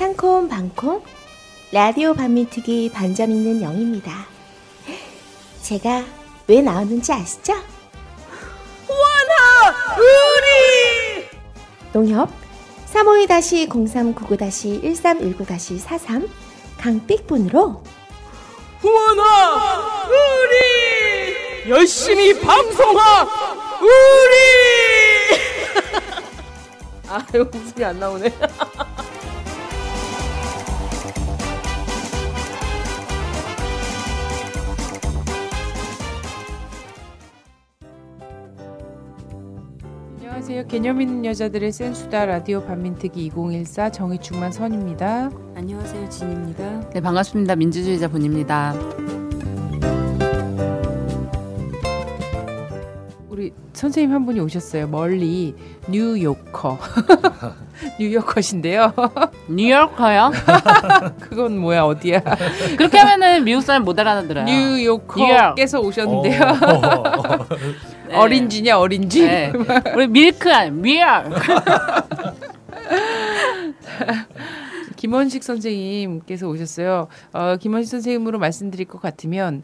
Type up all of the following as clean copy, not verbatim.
상콤방콤 라디오 반민특위 반점 있는 영입니다. 제가 왜 나오는지 아시죠? 원하 우리 농협 352-0399-1319-43 강삑분으로 원하 우리 열심히 방송하 우리 아 이거 웃음이 안 나오네. 안녕하세요. 개념 있는 여자들의 센수다 라디오 반민특위 2014 정의충만 선입니다. 안녕하세요. 진입니다. 네, 반갑습니다. 민주주의자 본입니다. 우리 선생님 한 분이 오셨어요. 멀리 뉴요커. 뉴요커신데요. 뉴요커요? 그건 뭐야 어디야? 그렇게 하면은 미국 사람 못 알아들어요. 뉴요커께서 오셨는데요. 네. 어린지냐 어린지? 네. 우리 밀크 미얼. 김원식 선생님께서 오셨어요. 김원식 선생님으로 말씀드릴 것 같으면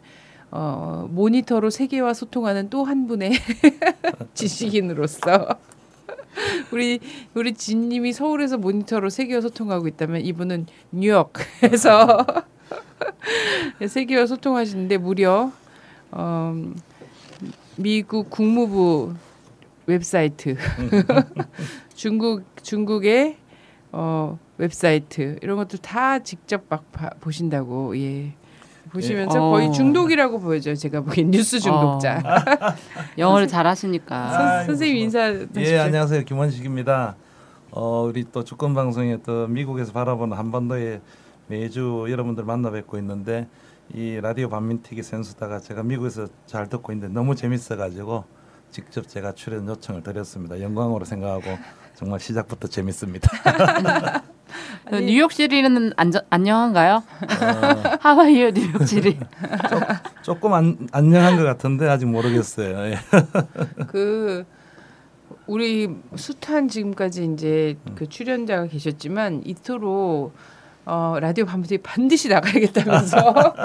모니터로 세계와 소통하는 또 한 분의 지식인으로서 우리 진님이 서울에서 모니터로 세계와 소통하고 있다면 이분은 뉴욕에서 세계와 소통하시는데 무려 미국 국무부 웹사이트 중국의 웹사이트 이런 것들 다 직접 막 보신다고. 예. 보시면서 거의 중독이라고 보여져요. 제가 보기엔 뉴스 중독자. 영어를 잘하시니까. 선생님 인사하시죠. 예, 안녕하세요. 김원식입니다. 우리 또 주권 방송에 또 미국에서 바라보는 한반도에 매주 여러분들 만나 뵙고 있는데 이 라디오 반민특위 센수다가 제가 미국에서 잘 듣고 있는데 너무 재밌어가지고 직접 제가 출연 요청을 드렸습니다. 영광으로 생각하고 정말 시작부터 재밌습니다. 뉴욕시리는 안녕한가요? 하와이요 뉴욕시리. 조금 안녕한 것 같은데 아직 모르겠어요. 예. 우리 숱한 지금까지 이제 그 출연자가 계셨지만 이토록 라디오 반민특위 반드시 나가야겠다면서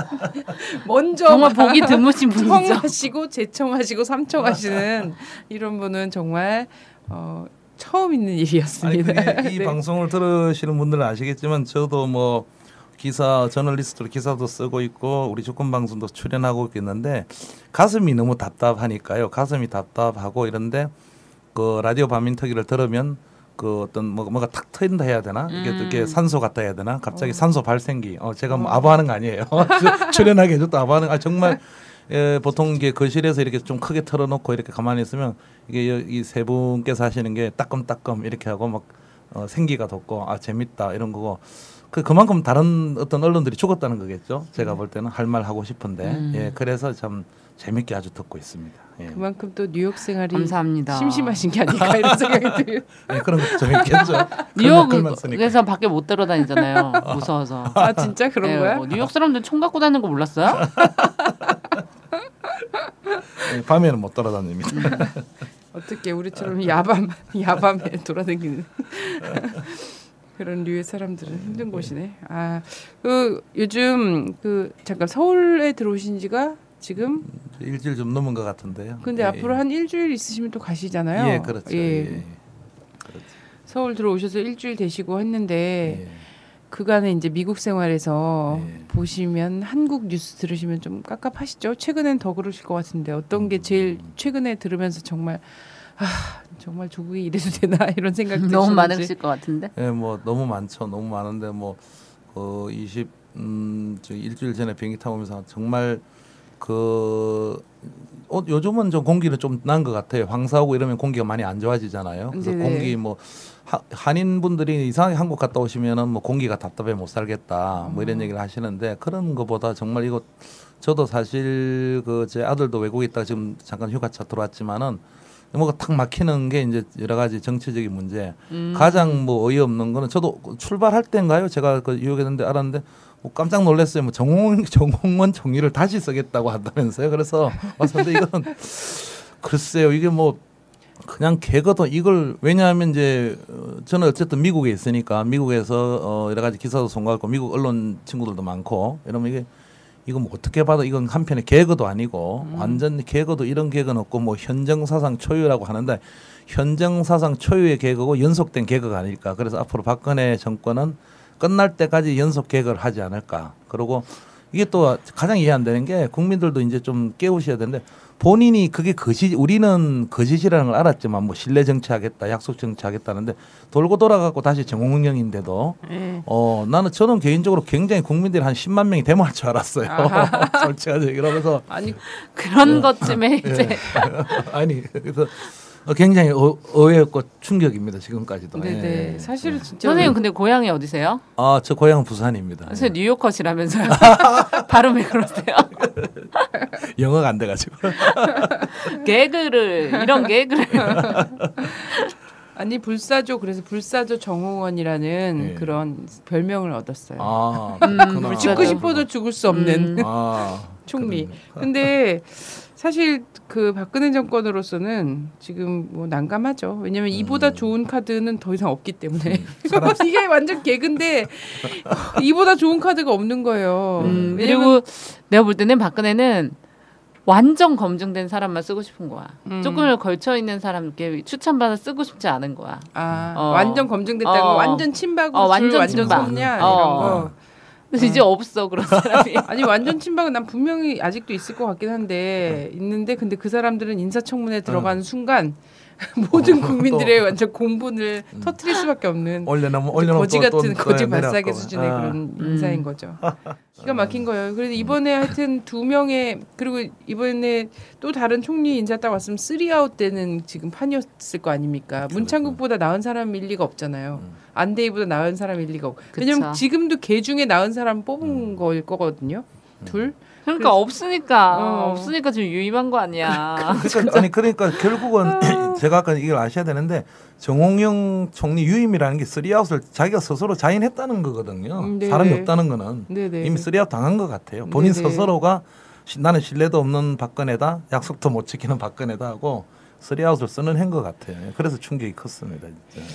먼저 정말 보기 드무신 분이죠. 청하시고 재청하시고 삼청하시는 이런 분은 정말 처음 있는 일이었습니다. 이 네. 방송을 들으시는 분들은 아시겠지만 저도 뭐 기사 저널리스트로 기사도 쓰고 있고 우리 주권 방송도 출연하고 있는데 가슴이 너무 답답하니까요. 가슴이 답답하고 이런데 그 라디오 반민특위를 들으면 그 어떤 뭐가 탁 트인다 해야 되나 이게 산소 같다 해야 되나 갑자기 산소 발생기 제가 뭐 아부하는 거 아니에요. 출연하게 해줬다 아부하는 거 정말 보통 이게 거실에서 이렇게 좀 크게 틀어놓고 이렇게 가만히 있으면 이게 이 세 분께서 하시는 게 따끔따끔 이렇게 하고 막 생기가 돋고 재밌다 이런 거고 그만큼 다른 어떤 언론들이 죽었다는 거겠죠. 제가 볼 때는 할 말 하고 싶은데 예 그래서 참 재밌게 아주 듣고 있습니다. 예. 그만큼 또 뉴욕 생활이 감사합니다. 심심하신 게 아닐까 이런 생각이 들어요. 예, 그런 것도 재밌겠죠. 뉴욕에서 밖에 못 돌아다니잖아요. 무서워서. 아 진짜 그런 네, 거야? 뭐 뉴욕 사람들 총 갖고 다니는 거 몰랐어요? 예, 밤에는 못 돌아다닙니다. 어떻게 우리처럼 야밤에 돌아다니는 그런 류의 사람들은 힘든 곳이네. 요즘 잠깐 서울에 들어오신 지가 지금 일주일 좀 넘은 것 같은데요. 근데 앞으로 한 일주일 있으시면 또 가시잖아요. 예, 그렇죠. 예. 그렇죠. 서울 들어오셔서 일주일 되시고 했는데 예. 그간에 이제 미국 생활에서 예. 보시면 한국 뉴스 들으시면 좀 깝깝하시죠? 최근엔 더 그러실 것 같은데 어떤 게 제일 최근에 들으면서 정말 정말 조국이 이래도 되나 이런 생각 드시는지. 너무 많으실 것 같은데. 예, 뭐 너무 많죠. 너무 많은데 일주일 전에 비행기 타고 오면서 정말 요즘은 좀 공기는 좀 나은 것 같아요. 황사오고 이러면 공기가 많이 안 좋아지잖아요. 그래서 네네. 공기 한인 분들이 이상하게 한국 갔다 오시면은 뭐 공기가 답답해 못 살겠다 뭐 이런 얘기를 하시는데 그런 것보다 정말 이거 저도 사실 제 아들도 외국에 있다가 지금 잠깐 휴가차 들어왔지만은 뭐가 탁 막히는 게 이제 여러 가지 정치적인 문제. 가장 뭐 어이없는 거는 저도 출발할 때인가요? 제가 유학했는데 알았는데 깜짝 놀랐어요. 뭐 정홍원 총리를 다시 쓰겠다고 한다면서요. 그래서 왔는데 이건 글쎄요. 이게 뭐 그냥 개거도 이걸 왜냐하면 이제 저는 어쨌든 미국에 있으니까 미국에서 여러 가지 기사도 송가고 미국 언론 친구들도 많고 이러면 이거 뭐 어떻게 봐도 이건 한편의 개그도 아니고 완전 개그도 이런 개그는 없고 뭐 현정사상 초유라고 하는데 현정사상 초유의 개그고 연속된 개그가 아닐까. 그래서 앞으로 박근혜 정권은 끝날 때까지 연속 개그를 하지 않을까. 그리고 이게 또 가장 이해 안 되는 게 국민들도 이제 좀 깨우셔야 되는데 본인이 그게 우리는 거짓이라는 걸 알았지만 뭐 신뢰 정치하겠다, 약속 정치하겠다는데 돌고 돌아가고 다시 정홍영인데도 저는 개인적으로 굉장히 국민들이 한 10만 명이 데모할 줄 알았어요. 솔직하게 이러면서 아니 그런 것쯤에 이제 아니 그래서 굉장히 의외였고 충격입니다 지금까지도. 네네. 예. 사실은 진짜 선생님 근데 고향이 어디세요? 저 고향은 부산입니다. 선생님 뉴요커시라면서요? 발음 왜 그러세요? 영어가 안 돼가지고. 이런 개그를 아니 불사조 그래서 불사조 정홍원이라는 예. 그런 별명을 얻었어요. 그렇구나. 죽고 싶어도 죽을 수 없는 총리. 그러네. 근데 사실 그 박근혜 정권으로서는 지금 뭐 난감하죠. 왜냐하면 이보다 좋은 카드는 더 이상 없기 때문에 이게 완전 개그인데 이보다 좋은 카드가 없는 거예요. 그리고 내가 볼 때는 박근혜는 완전 검증된 사람만 쓰고 싶은 거야. 조금을 걸쳐 있는 사람께 추천받아 쓰고 싶지 않은 거야. 완전 검증됐다는 거 완전 친박으로 완전 완전 친박. 섭냐 이런 거. 근데 이제 없어 그런 사람이. 아니 완전 친박은 난 분명히 아직도 있을 것 같긴 한데 있는데 근데 그 사람들은 인사청문회 들어가는 순간 모든 국민들의 완전 공분을 터뜨릴 수밖에 없는 거지 같은 거지 발사계 수준의 그런 인사인 거죠. 기가 막힌 거예요. 그래서 이번에 하여튼 2명의 그리고 이번에 또 다른 총리 인사 딱 왔으면 3아웃 되는 지금 판이었을 거 아닙니까? 문창국보다 나은 사람일 리가 없잖아요. 안대희보다 나은 사람일 리가 없고. 왜냐면 지금도 개 중에 나은 사람 뽑은 거일 거거든요. 둘. 그러니까 없으니까 지금 유임한 거 아니야. 그러니까 결국은 제가 아까 이걸 아셔야 되는데 정홍영 총리 유임이라는 게 3아웃을 자기가 스스로 자인했다는 거거든요. 네. 사람이 없다는 거는 네네. 이미 3아웃 당한 것 같아요. 본인 네네. 스스로가 나는 신뢰도 없는 박근혜다, 약속도 못 지키는 박근혜다 하고 3아웃을 쓰는 것 같아요. 그래서 충격이 컸습니다. 진짜.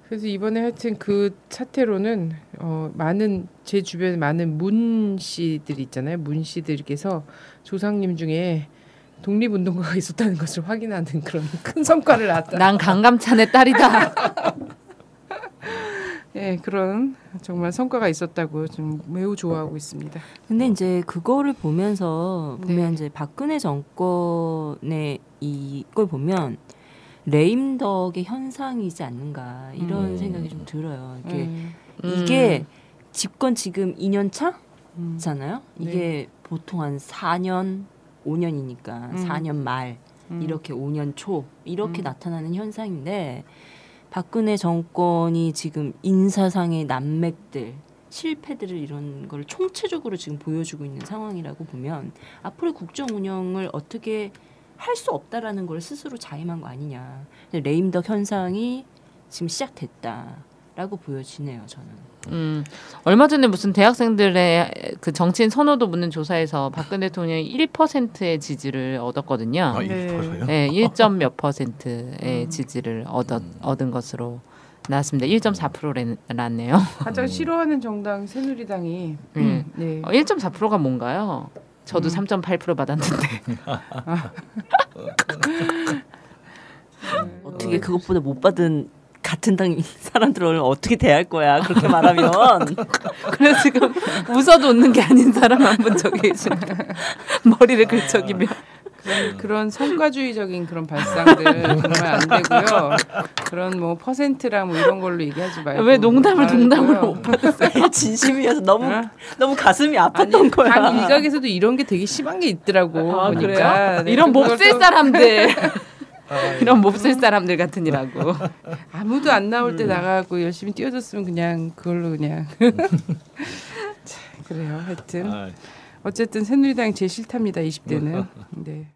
그래서 이번에 하여튼 그 사태로는 많은 제 주변에 많은 문 씨들 있잖아요. 문 씨들께서 조상님 중에 독립운동가가 있었다는 것을 확인하는 그런 큰 성과를 낳았다. 난 강감찬의 딸이다. 네, 그런 정말 성과가 있었다고 좀 매우 좋아하고 있습니다. 근데 이제 그거를 보면서 네. 보면 이제 박근혜 정권의 이걸 보면 레임덕의 현상이지 않는가 이런 생각이 좀 들어요. 이게 집권 지금 2년 차잖아요. 이게 보통 한 4년, 5년이니까 4년 말 이렇게 5년 초 이렇게 나타나는 현상인데 박근혜 정권이 지금 인사상의 난맥들, 실패들을 이런 걸 총체적으로 지금 보여주고 있는 상황이라고 보면 앞으로의 국정 운영을 어떻게 할 수 없다라는 걸 스스로 자임한 거 아니냐. 레임덕 현상이 지금 시작됐다라고 보여지네요, 저는. 얼마 전에 무슨 대학생들의 그 정치인 선호도 묻는 조사에서 박근혜 대통령이 1%의 지지를 얻었거든요. 1%요? 네, 1점 몇 %의 지지를 얻은 것으로 나왔습니다. 1.4%랐네요. 가장 싫어하는 정당 새누리당이 네. 1.4%가 뭔가요? 저도 3.8% 받았는데. 어떻게 그것보다 못 받은 같은 당 사람들을 어떻게 대할 거야? 그렇게 말하면. 그래서 지금 웃어도 웃는 게 아닌 사람 한 분 저기 계시네요. 머리를 긁적이며. 그런 성과주의적인 그런 발상들 정말 안 되고요. 그런 뭐 퍼센트랑 뭐 이런 걸로 얘기하지 말고. 왜 농담으로 못 받았어요? 진심이어서 너무 가슴이 아팠던 아니, 거야. 당 일각에서도 이런 게 되게 심한 게 있더라고. 보니까. 그래요? 네, 이런 그걸 몹쓸 또 사람들. 이런 몹쓸 사람들 같으니라고. 아무도 안 나올 때 나가고 열심히 뛰어줬으면 그냥 그걸로 그냥. 자, 그래요. 하여튼 어쨌든 새누리당이 제일 싫답니다. 20대는. 네.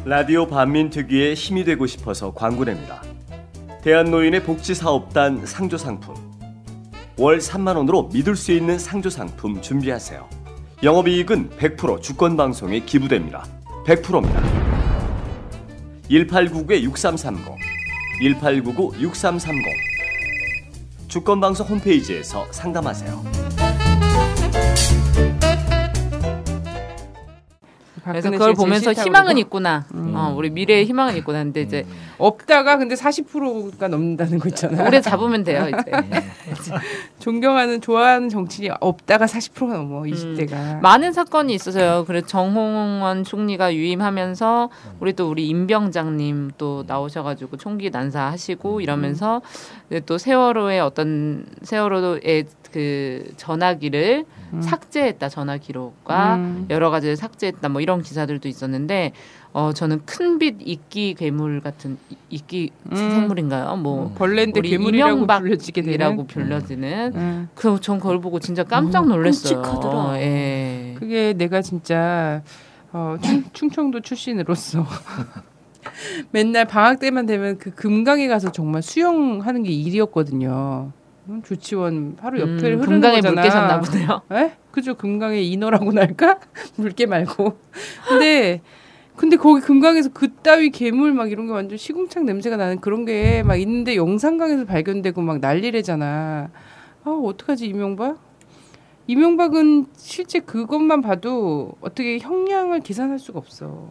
라디오 반민특위의 힘이 되고 싶어서 광고냅니다. 대한노인의 복지사업단 상조상품. 월 3만 원으로 믿을 수 있는 상조상품 준비하세요. 영업이익은 100% 주권방송에 기부됩니다. 100%입니다. 1899-6330, 1899-6330. 주권방송 홈페이지에서 상담하세요. 그래서 그걸 보면서 희망은 있구나. 우리 미래에 희망은 있구나. 근데 이제 없다가 근데 40%가 넘는다는 거 있잖아요. 오래 잡으면 돼요. 이제 존경하는 좋아하는 정치인이 없다가 40%가 넘어 20대가. 많은 사건이 있어서요. 그래서 정홍원 총리가 유임하면서 우리 임병장님 또 나오셔가지고 총기 난사하시고 이러면서 또 세월호의 그 전화기를 삭제했다, 전화 기록과 여러 가지를 삭제했다, 뭐 이런 기사들도 있었는데 저는 큰빛 이끼 괴물 같은 이끼 생물인가요? 뭐 벌레인데 괴물이라고 불려지게 되는 불려지는. 그래서 전 그걸 보고 진짜 깜짝 놀랐어요. 끔찍하더라. 예. 그게 내가 진짜 충청도 출신으로서 맨날 방학 때만 되면 그 금강에 가서 정말 수영하는 게 일이었거든요. 조치원 바로 옆에 흐르는 금강에 거잖아. 물 깨셨나 보네요. 에? 그죠. 금강에 인어라고 날까? 물개 말고. 근데 거기 금강에서 그따위 괴물 막 이런 게 완전 시궁창 냄새가 나는 그런 게 막 있는데 영산강에서 발견되고 막 난리래잖아. 어떡하지 이명박? 이명박은 실제 그것만 봐도 어떻게 형량을 계산할 수가 없어.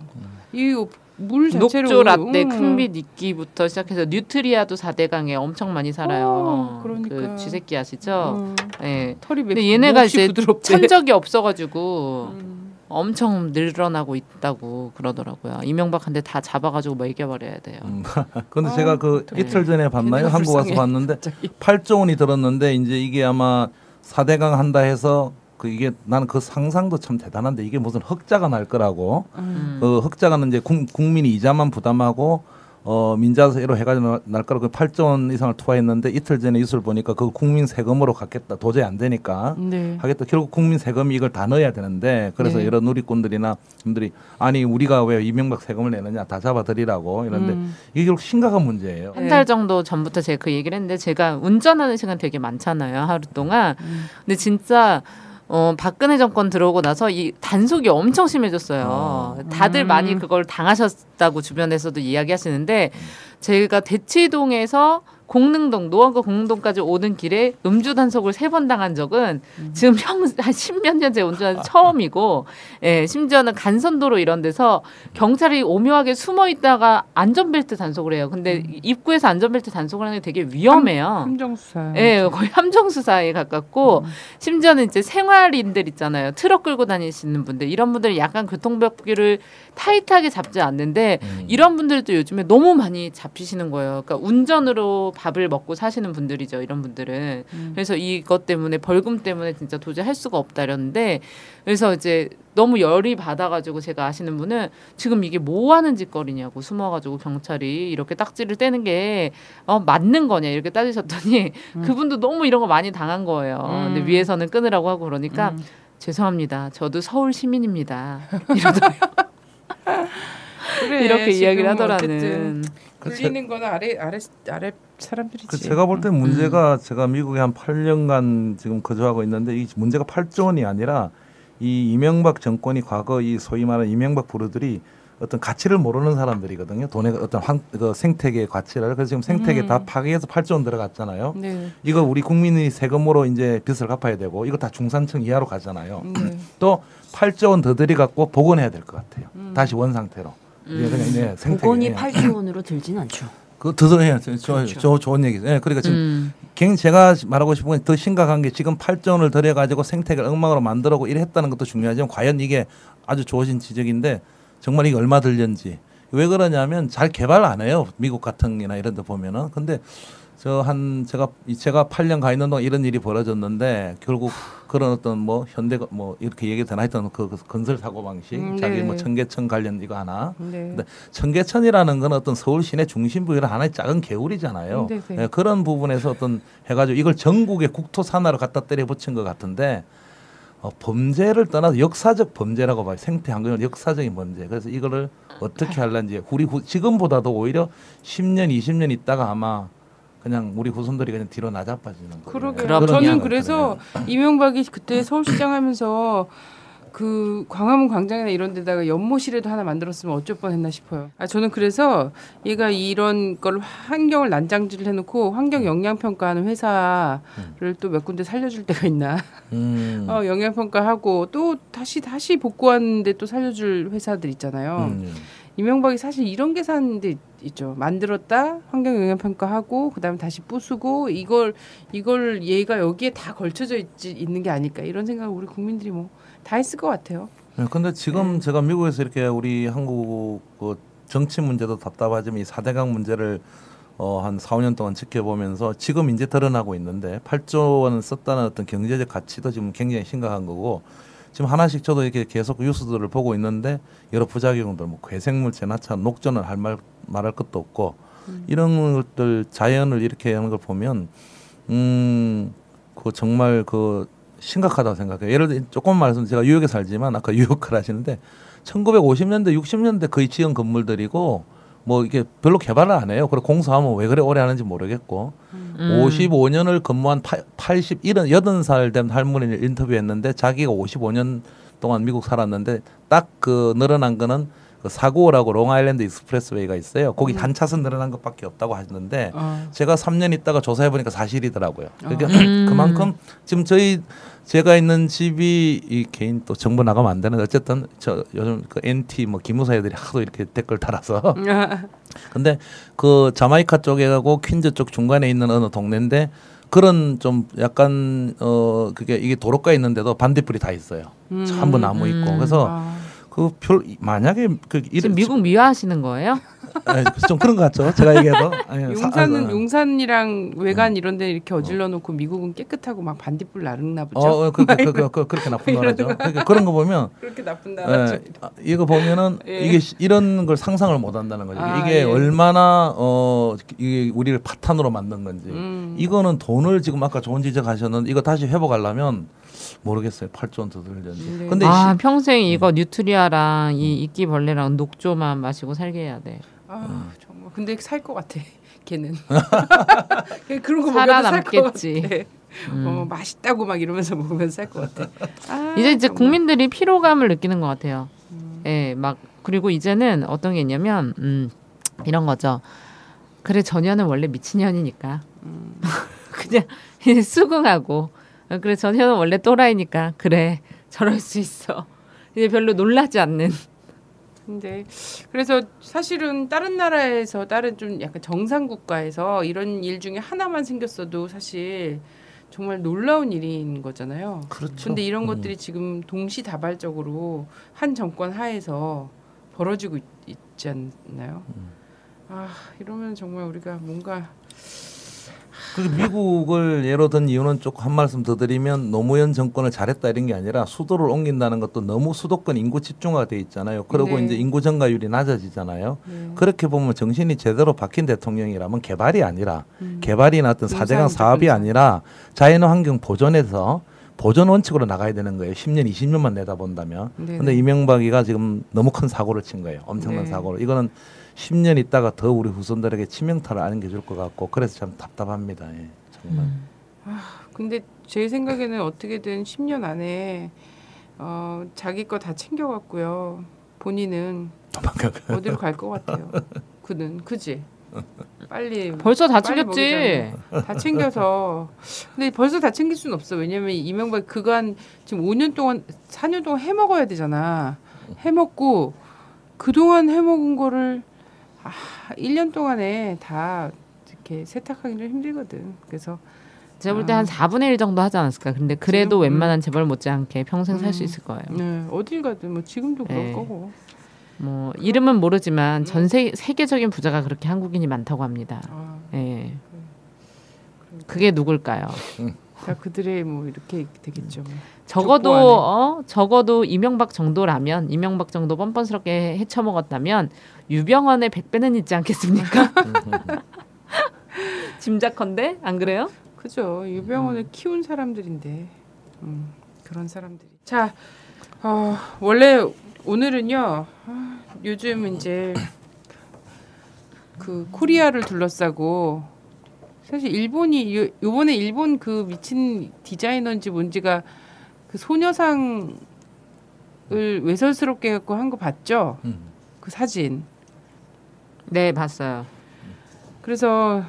이 물 자체로 녹조 라떼 큰빛 이끼부터 시작해서 뉴트리아도 4대강에 엄청 많이 살아요. 그러니까. 그 쥐새끼 아시죠? 예. 털이 근데 얘네가 이제 부드럽대. 천적이 없어가지고 엄청 늘어나고 있다고 그러더라고요. 이명박한테 다 잡아가지고 먹여버려야 돼요. 근데 제가 이틀 전에 봤나요? 한국 와서 봤는데 갑자기. 8조 원이 들었는데 이제 이게 아마 4대강 한다 해서 이게 나는 그 상상도 참 대단한데 이게 무슨 흑자가 날 거라고. 그 흑자가는 이제 국민이 이자만 부담하고 민자세로 해가지고 날 거라고 8조 원 이상을 투하했는데 이틀 전에 뉴스를 보니까 그 국민 세금으로 갖겠다. 도저히 안 되니까 하겠다. 결국 국민 세금이 이걸 다 넣어야 되는데 그래서 여러 누리꾼들이나 분들이 아니 우리가 왜 이명박 세금을 내느냐 다 잡아드리라고 이런데 이게 결국 심각한 문제예요. 한 달 정도 전부터 제가 그 얘기를 했는데 제가 운전하는 시간 되게 많잖아요. 하루 동안. 근데 진짜 박근혜 정권 들어오고 나서 이 단속이 엄청 심해졌어요. 다들 많이 그걸 당하셨다고 주변에서도 이야기하시는데 제가 대치동에서 공릉동, 노원구 공릉동까지 오는 길에 음주 단속을 3번 당한 적은 지금 한 10몇 년째 운전한 처음이고, 예, 심지어는 간선도로 이런 데서 경찰이 오묘하게 숨어 있다가 안전벨트 단속을 해요. 근데 입구에서 안전벨트 단속을 하는 게 되게 위험해요. 함정수사. 예, 거의 함정수사에 가깝고, 심지어는 이제 생활인들 있잖아요. 트럭 끌고 다니시는 분들, 이런 분들이 약간 교통법규를 타이트하게 잡지 않는데, 이런 분들도 요즘에 너무 많이 잡히시는 거예요. 그러니까 운전으로 밥을 먹고 사시는 분들이죠. 이런 분들은. 그래서 이것 때문에 벌금 때문에 진짜 도저히 할 수가 없다 이러는데 그래서 이제 너무 열이 받아가지고 제가 아시는 분은 지금 이게 뭐 하는 짓거리냐고 숨어가지고 경찰이 이렇게 딱지를 떼는 게 맞는 거냐 이렇게 따지셨더니 그분도 너무 이런 거 많이 당한 거예요. 근데 위에서는 끊으라고 하고 그러니까 죄송합니다. 저도 서울 시민입니다. 이러더라고요. 그래, 이렇게 이야기를 하더라는. 어쨌든 불리는 거는 아래 사람들이지. 제가 볼 때 문제가 제가 미국에 한 8년간 지금 거주하고 있는데 이 문제가 8조 원이 아니라 이 이명박 정권이 과거 이 소위 말하는 이명박 부르들이 어떤 가치를 모르는 사람들이거든요. 돈의 어떤 그 생태계의 가치를. 그래서 지금 생태계 다 파괴해서 8조 원 들어갔잖아요. 네. 이거 우리 국민이 세금으로 이제 빚을 갚아야 되고 이거 다 중산층 이하로 가잖아요. 또 8조 원 더 들여갖고 복원해야 될 것 같아요. 다시 원 상태로. 그냥 복원이 8조 원으로 들진 않죠. 그 더 해야 좋은 얘기죠. 네, 그러니까 지금 제가 말하고 싶은 건 더 심각한 게 지금 8조 원을 들여가지고 생태계를 엉망으로 만들고 이랬다는 것도 중요하지만 과연 이게 아주 좋으신 지적인데 정말 이게 얼마 들렸는지 왜 그러냐면 잘 개발 안 해요. 미국 같은 데나 이런 데 보면은. 근데 제가 8년 가 있는 동안 이런 일이 벌어졌는데 결국 그런 어떤 뭐 현대가 뭐 이렇게 얘기 되나 했던 그 건설 사고 방식 자기 뭐 청계천 관련 이거 하나. 근데 청계천이라는 건 어떤 서울 시내 중심부의 하나의 작은 개울이잖아요. 네, 그런 부분에서 어떤 해가지고 이걸 전국의 국토 산하로 갖다 때려 붙인 것 같은데 범죄를 떠나서 역사적 범죄라고 봐요. 생태 환경의 역사적인 범죄. 그래서 이거를 어떻게 할런지 우리 지금보다도 오히려 10년, 20년 있다가 아마 그냥 우리 후손들이 그냥 뒤로 나자빠지는 거예요. 그러게요. 저는 그래서 이명박이 그때 서울시장 하면서 그 광화문 광장이나 이런 데다가 연못이라도 하나 만들었으면 어쩔 뻔했나 싶어요. 저는 그래서 얘가 이런 걸 환경을 난장질을 해놓고 환경 영향 평가하는 회사를 또 몇 군데 살려줄 때가 있나. 영향 평가하고 또 다시 복구하는데 또 살려줄 회사들 있잖아요. 이명박이 사실 이런 계산도 있죠. 만들었다 환경 영향 평가하고 그다음에 다시 부수고 이걸 얘가 여기에 다 걸쳐져 있는 게 아닐까 이런 생각을 우리 국민들이 뭐 다 했을 것 같아요. 근데 지금 제가 미국에서 이렇게 우리 한국 그 정치 문제도 답답하지만 이 4대강 문제를 한 4, 5년 동안 지켜보면서 지금 이제 드러나고 있는데 8조 원을 썼다는 어떤 경제적 가치도 지금 굉장히 심각한 거고 지금 하나씩 저도 이렇게 계속 뉴스들을 보고 있는데 여러 부작용들 뭐 괴생물 재나차 녹전을 말할 것도 없고 이런 것들 자연을 이렇게 하는 걸 보면 그 정말 그 심각하다고 생각해요. 예를 들어 조금 말씀 제가 뉴욕에 살지만 아까 뉴욕을 하시는데 1950년대 60년대 거의 지은 건물들이고 뭐 이게 별로 개발을 안 해요. 그리고 공사하면 왜 그래 오래 하는지 모르겠고 55년을 근무한 80살 된 할머니를 인터뷰했는데 자기가 55년 동안 미국 살았는데 딱 그 늘어난 거는 그 495라고 롱아일랜드 익스프레스웨이가 있어요. 거기 한 차선 늘어난 것밖에 없다고 하시는데 제가 3년 있다가 조사해 보니까 사실이더라고요. 그러니까 그만큼 지금 제가 있는 집이 이 개인 또 정보 나가면 안 되는데 어쨌든 저 요즘 그 NT 뭐 기무사 애들이 하도 이렇게 댓글 달아서 근데 그 자마이카 쪽에 가고 퀸즈 쪽 중간에 있는 어느 동네인데 그런 좀 약간 그게 이게 도로가에 있는데도 반딧불이 다 있어요. 전부 나무 있고 그래서 그 만약에 그 지금 미국 미화하시는 거예요? 좀 그런 것 같죠. 제가 얘기해도 용산이랑 외관 이런 데 이렇게 어질러 놓고 미국은 깨끗하고 막 반딧불 나르나 보죠. 그렇게 나쁜 나라죠. 그러니까 그런 거 보면 그렇게 나쁜 나라죠. 이거 보면은 이게 이런 걸 상상을 못 한다는 거죠. 이게 얼마나 이게 우리를 파탄으로 만든 건지. 이거는 돈을 지금 아까 좋은 지적하셨는데 이거 다시 회복하려면 모르겠어요. 8조 원 더 들는지. 근데 평생 이거 뉴트리아랑 이 이끼벌레랑 녹조만 마시고 살게 해야 돼. 정말 근데 살 것 같아. 걔는 그런 거 살아남겠지. 맛있다고 막 이러면서 먹으면 살 것 같아. 이제 정말. 국민들이 피로감을 느끼는 것 같아요. 예, 막 그리고 이제는 어떤 게 있냐면 이런 거죠. 그래 전혀는 원래 미친년이니까 그냥 수긍하고 그래 전혀는 원래 또라이니까 그래 저럴 수 있어. 이제 별로 놀라지 않는. 근데 그래서 사실은 다른 나라에서 다른 좀 약간 정상 국가에서 이런 일 중에 하나만 생겼어도 사실 정말 놀라운 일인 거잖아요. 그렇죠. 근데 이런 것들이 지금 동시다발적으로 한 정권 하에서 벌어지고 있지 않나요? 이러면 정말 우리가 뭔가 미국을 예로 든 이유는 조금 한 말씀 더 드리면 노무현 정권을 잘했다 이런 게 아니라 수도를 옮긴다는 것도 너무 수도권 인구 집중화가 돼 있잖아요. 그리고 이제 인구 증가율이 낮아지잖아요. 그렇게 보면 정신이 제대로 박힌 대통령이라면 개발이 아니라 개발이나 어떤 4대강 사업이 아니라 자연환경 보존에서 보존 원칙으로 나가야 되는 거예요. 10년, 20년만 내다본다면. 근데 이명박이가 지금 너무 큰 사고를 친 거예요. 엄청난 사고를. 이거는 10년 있다가 더 우리 후손들에게 치명타를 안겨줄 것 같고 그래서 참 답답합니다. 예, 정말. 근데 제 생각에는 어떻게든 10년 안에 자기 거 다 챙겨갔고요. 본인은 어디로 갈 것 같아요. 그는 그지? 빨리 벌써 다 챙겼지. 다 챙겨서 근데 벌써 다 챙길 수는 없어. 왜냐면 이명박 그간 지금 5년 동안 4년 동안 해먹어야 되잖아. 해먹고 그동안 해먹은 거를 1년 동안에 다 이렇게 세탁하기는 힘들거든. 그래서 제가 볼 때 한 4분의 1 정도 하지 않았을까. 근데 그래도 웬만한 재벌 못지않게 평생 살 수 있을 거예요. 네, 어딜 가든 뭐 지금도 그럴 거고. 뭐 이름은 모르지만 전 세계적인 부자가 그렇게 한국인이 많다고 합니다. 예. 그게 누굴까요? 다 그들의 뭐 이렇게 되겠죠. 적어도 이명박 정도라면 이명박 정도 뻔뻔스럽게 헤쳐먹었다면 유병헌의 100배는 있지 않겠습니까? 짐작컨대 안 그래요? 그죠. 유병헌을 키운 사람들인데 그런 사람들이. 자, 원래 오늘은요. 요즘 이제 그 코리아를 둘러싸고 사실 일본이 요번에 일본 그 미친 디자이너인지 뭔지가 그 소녀상 외설스럽게 갖고 한 거 봤죠? 그 사진. 네, 봤어요. 그래서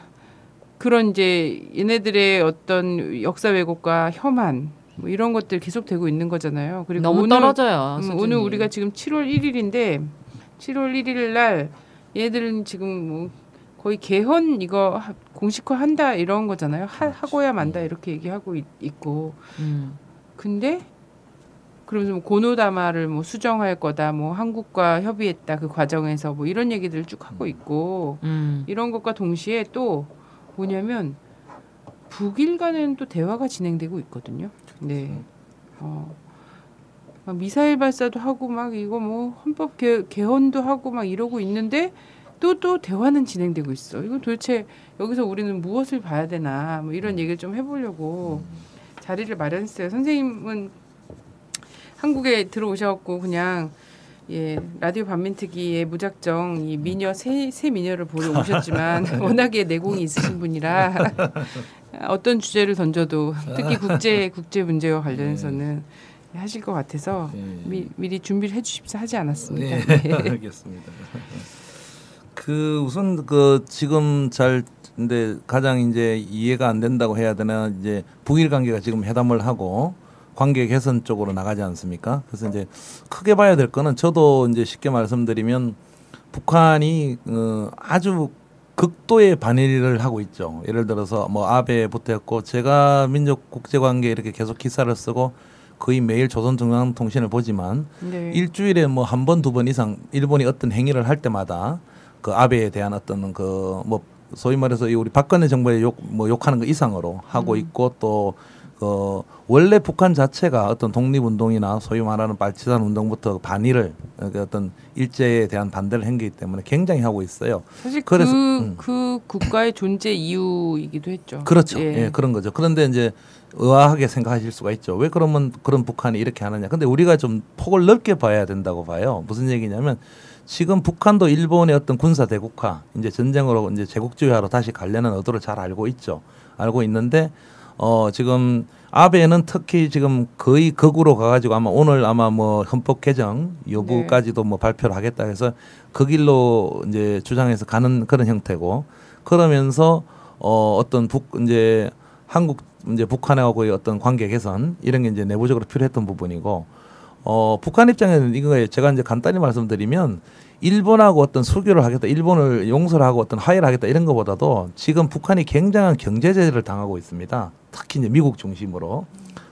그런 이제 얘네들의 어떤 역사 왜곡과 혐한 뭐 이런 것들 계속되고 있는 거잖아요. 그리고 너무 오늘, 떨어져요. 수준이. 오늘 우리가 지금 7월 1일인데 7월 1일 날 얘네들은 지금 뭐 거의 개헌 이거 공식화 한다 이런 거잖아요. 하고야 만다 이렇게 얘기하고 있고. 근데 그러면서 뭐 고노다마를 뭐 수정할 거다, 뭐 한국과 협의했다 그 과정에서 뭐 이런 얘기들을 쭉 하고 있고 이런 것과 동시에 또 뭐냐면 북일 간에는 또 대화가 진행되고 있거든요. 네. 막 미사일 발사도 하고 막 이거 뭐 헌법 개헌도 하고 막 이러고 있는데 또 대화는 진행되고 있어. 이거 도대체 여기서 우리는 무엇을 봐야 되나 뭐 이런 얘기를 좀 해보려고 자리를 마련했어요. 선생님은 한국에 들어오셔갖고 그냥 라디오 반민특위에 무작정 이 미녀 새 미녀를 보러 오셨지만 워낙에 내공이 있으신 분이라 어떤 주제를 던져도 특히 국제 문제와 관련해서는 하실 것 같아서 미리 준비를 해주십사 하지 않았습니다. 네. 알겠습니다. 그 우선 그 지금 근데 가장 이제 이해가 안 된다고 해야 되나 이제 북일 관계가 지금 회담을 하고 관계 개선 쪽으로 나가지 않습니까? 그래서 이제 크게 봐야 될 거는 저도 이제 쉽게 말씀드리면 북한이 아주 극도의 반일을 하고 있죠. 예를 들어서 뭐 아베부터 했고 제가 민족 국제관계 이렇게 계속 기사를 쓰고 거의 매일 조선중앙통신을 보지만 일주일에 뭐 한 번, 두 번 이상 일본이 어떤 행위를 할 때마다 그 아베에 대한 어떤 그 뭐 소위 말해서 우리 박근혜 정부의 욕하는 거 이상으로 하고 있고 또 그 원래 북한 자체가 어떤 독립운동이나 소위 말하는 빨치산 운동부터 반일을 어떤 일제에 대한 반대를 한 거기 때문에 굉장히 하고 있어요. 사실 그래서 그 국가의 존재 이유이기도 했죠. 그렇죠. 예, 그런 거죠. 그런데 이제 의아하게 생각하실 수가 있죠. 왜 그러면 그런 북한이 이렇게 하느냐. 근데 우리가 좀 폭을 넓게 봐야 된다고 봐요. 무슨 얘기냐면 지금 북한도 일본의 어떤 군사 대국화, 이제 전쟁으로 이제 제국주의화로 다시 가려는 의도를 잘 알고 있죠. 알고 있는데 지금 아베는 특히 지금 거의 극으로 가가지고 아마 오늘 아마 뭐 헌법 개정 여부까지도 뭐 발표를 하겠다 해서 그 길로 이제 주장해서 가는 그런 형태고 그러면서 어떤 이제 한국 이제 북한하고의 어떤 관계 개선 이런 게 이제 내부적으로 필요했던 부분이고 북한 입장에는 이거 제가 이제 간단히 말씀드리면 일본하고 어떤 수교를 하겠다, 일본을 용서를 하고 어떤 화해를 하겠다 이런 것보다도 지금 북한이 굉장한 경제 제재를 당하고 있습니다. 특히 이제 미국 중심으로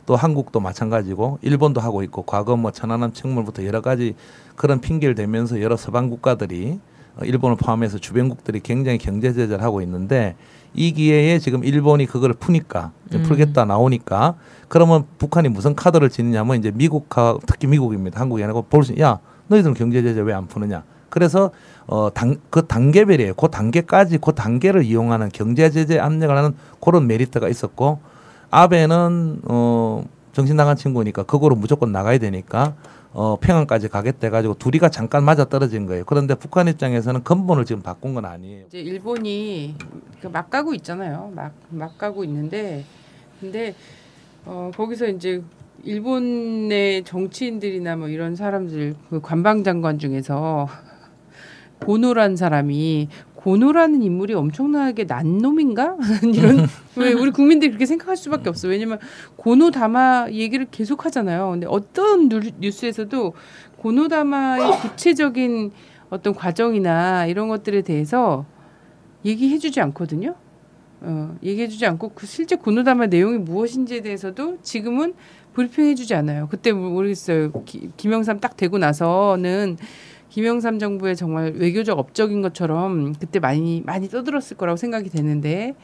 또 한국도 마찬가지고 일본도 하고 있고 과거 뭐 천안함 책물부터 여러 가지 그런 핑계를 대면서 여러 서방 국가들이 일본을 포함해서 주변국들이 굉장히 경제 제재를 하고 있는데 이 기회에 지금 일본이 그걸 푸니까 풀겠다 나오니까 그러면 북한이 무슨 카드를 지느냐면 이제 미국과 특히 미국입니다. 한국이 아니고 야 너희들은 경제 제재 왜 안 푸느냐. 그래서 그 단계별이에요. 그 단계까지 그 단계를 이용하는 경제 제재 압력을 하는 그런 메리트가 있었고 아베는 정신 나간 친구니까 그거로 무조건 나가야 되니까 평양까지 가겠다 해가지고 둘이가 잠깐 맞아 떨어진 거예요. 그런데 북한 입장에서는 근본을 지금 바꾼 건 아니에요. 이제 일본이 막 가고 있잖아요. 막 가고 있는데 근데 거기서 이제 일본의 정치인들이나 뭐 이런 사람들 그 관방장관 중에서 고노란 사람이 고노라는 인물이 엄청나게 난 놈인가? 이런 왜 우리 국민들이 그렇게 생각할 수밖에 없어. 왜냐면 고노다마 얘기를 계속 하잖아요. 근데 어떤 뉴스에서도 고노다마의 구체적인 어떤 과정이나 이런 것들에 대해서 얘기해주지 않거든요. 얘기해주지 않고 그 실제 고노다마 내용이 무엇인지에 대해서도 지금은 브리핑해주지 않아요. 그때 모르겠어요. 김영삼 딱 되고 나서는 김영삼 정부의 정말 외교적 업적인 것처럼 그때 많이 떠들었을 거라고 생각이 되는데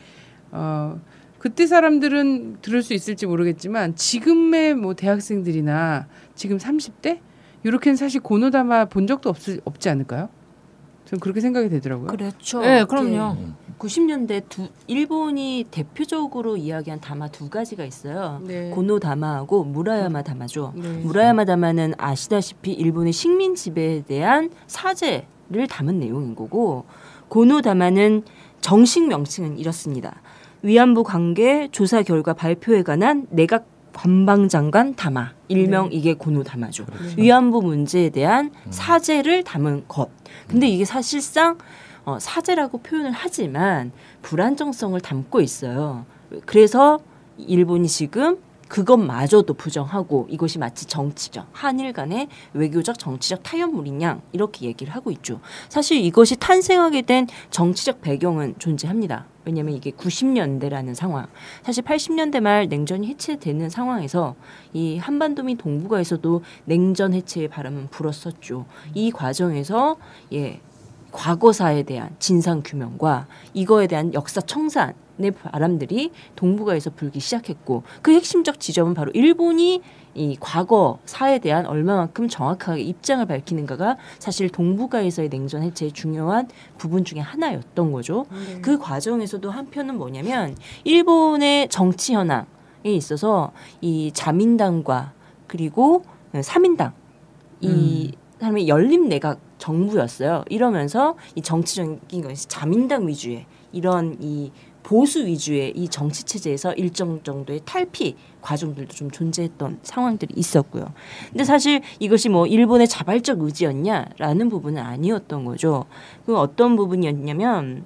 그때 사람들은 들을 수 있을지 모르겠지만 지금의 뭐 대학생들이나 지금 30대 이렇게는 사실 고노다마 본 적도 없지 않을까요? 저는 그렇게 생각이 되더라고요. 그렇죠. 네, 그럼요. 90년대 일본이 대표적으로 이야기한 다마 두 가지가 있어요. 네. 고노다마하고 무라야마 다마죠. 네. 무라야마 다마는 아시다시피 일본의 식민 지배에 대한 사죄를 담은 내용인 거고 고노다마는 정식 명칭은 이렇습니다. 위안부 관계 조사 결과 발표에 관한 내각 관방장관 담화, 일명 이게 고노 담화죠. 위안부 문제에 대한 사죄를 담은 것. 근데 이게 사실상 사죄라고 표현을 하지만 불안정성을 담고 있어요. 그래서 일본이 지금 그것마저도 부정하고 이것이 마치 정치적, 한일 간의 외교적 정치적 타협물이냐 이렇게 얘기를 하고 있죠. 사실 이것이 탄생하게 된 정치적 배경은 존재합니다. 왜냐하면 이게 90년대라는 상황, 사실 80년대 말 냉전이 해체되는 상황에서 이 한반도 및 동북아에서도 냉전 해체의 바람은 불었었죠. 이 과정에서 과거사에 대한 진상 규명과 이거에 대한 역사 청산의 바람들이 동북아에서 불기 시작했고 그 핵심적 지점은 바로 일본이 이 과거사에 대한 얼마만큼 정확하게 입장을 밝히는가가 사실 동북아에서의 냉전 해체의 중요한 부분 중에 하나였던 거죠. 그 과정에서도 한편은 뭐냐면 일본의 정치 현황에 있어서 이 자민당과 그리고 3인당 이 사람의 연립 내각 정부였어요. 이러면서 이 정치적인 것이 자민당 위주의 이런 이 보수 위주의 이 정치 체제에서 일정 정도의 탈피 과정들도 좀 존재했던 상황들이 있었고요. 근데 사실 이것이 뭐 일본의 자발적 의지였냐라는 부분은 아니었던 거죠. 그 어떤 부분이었냐면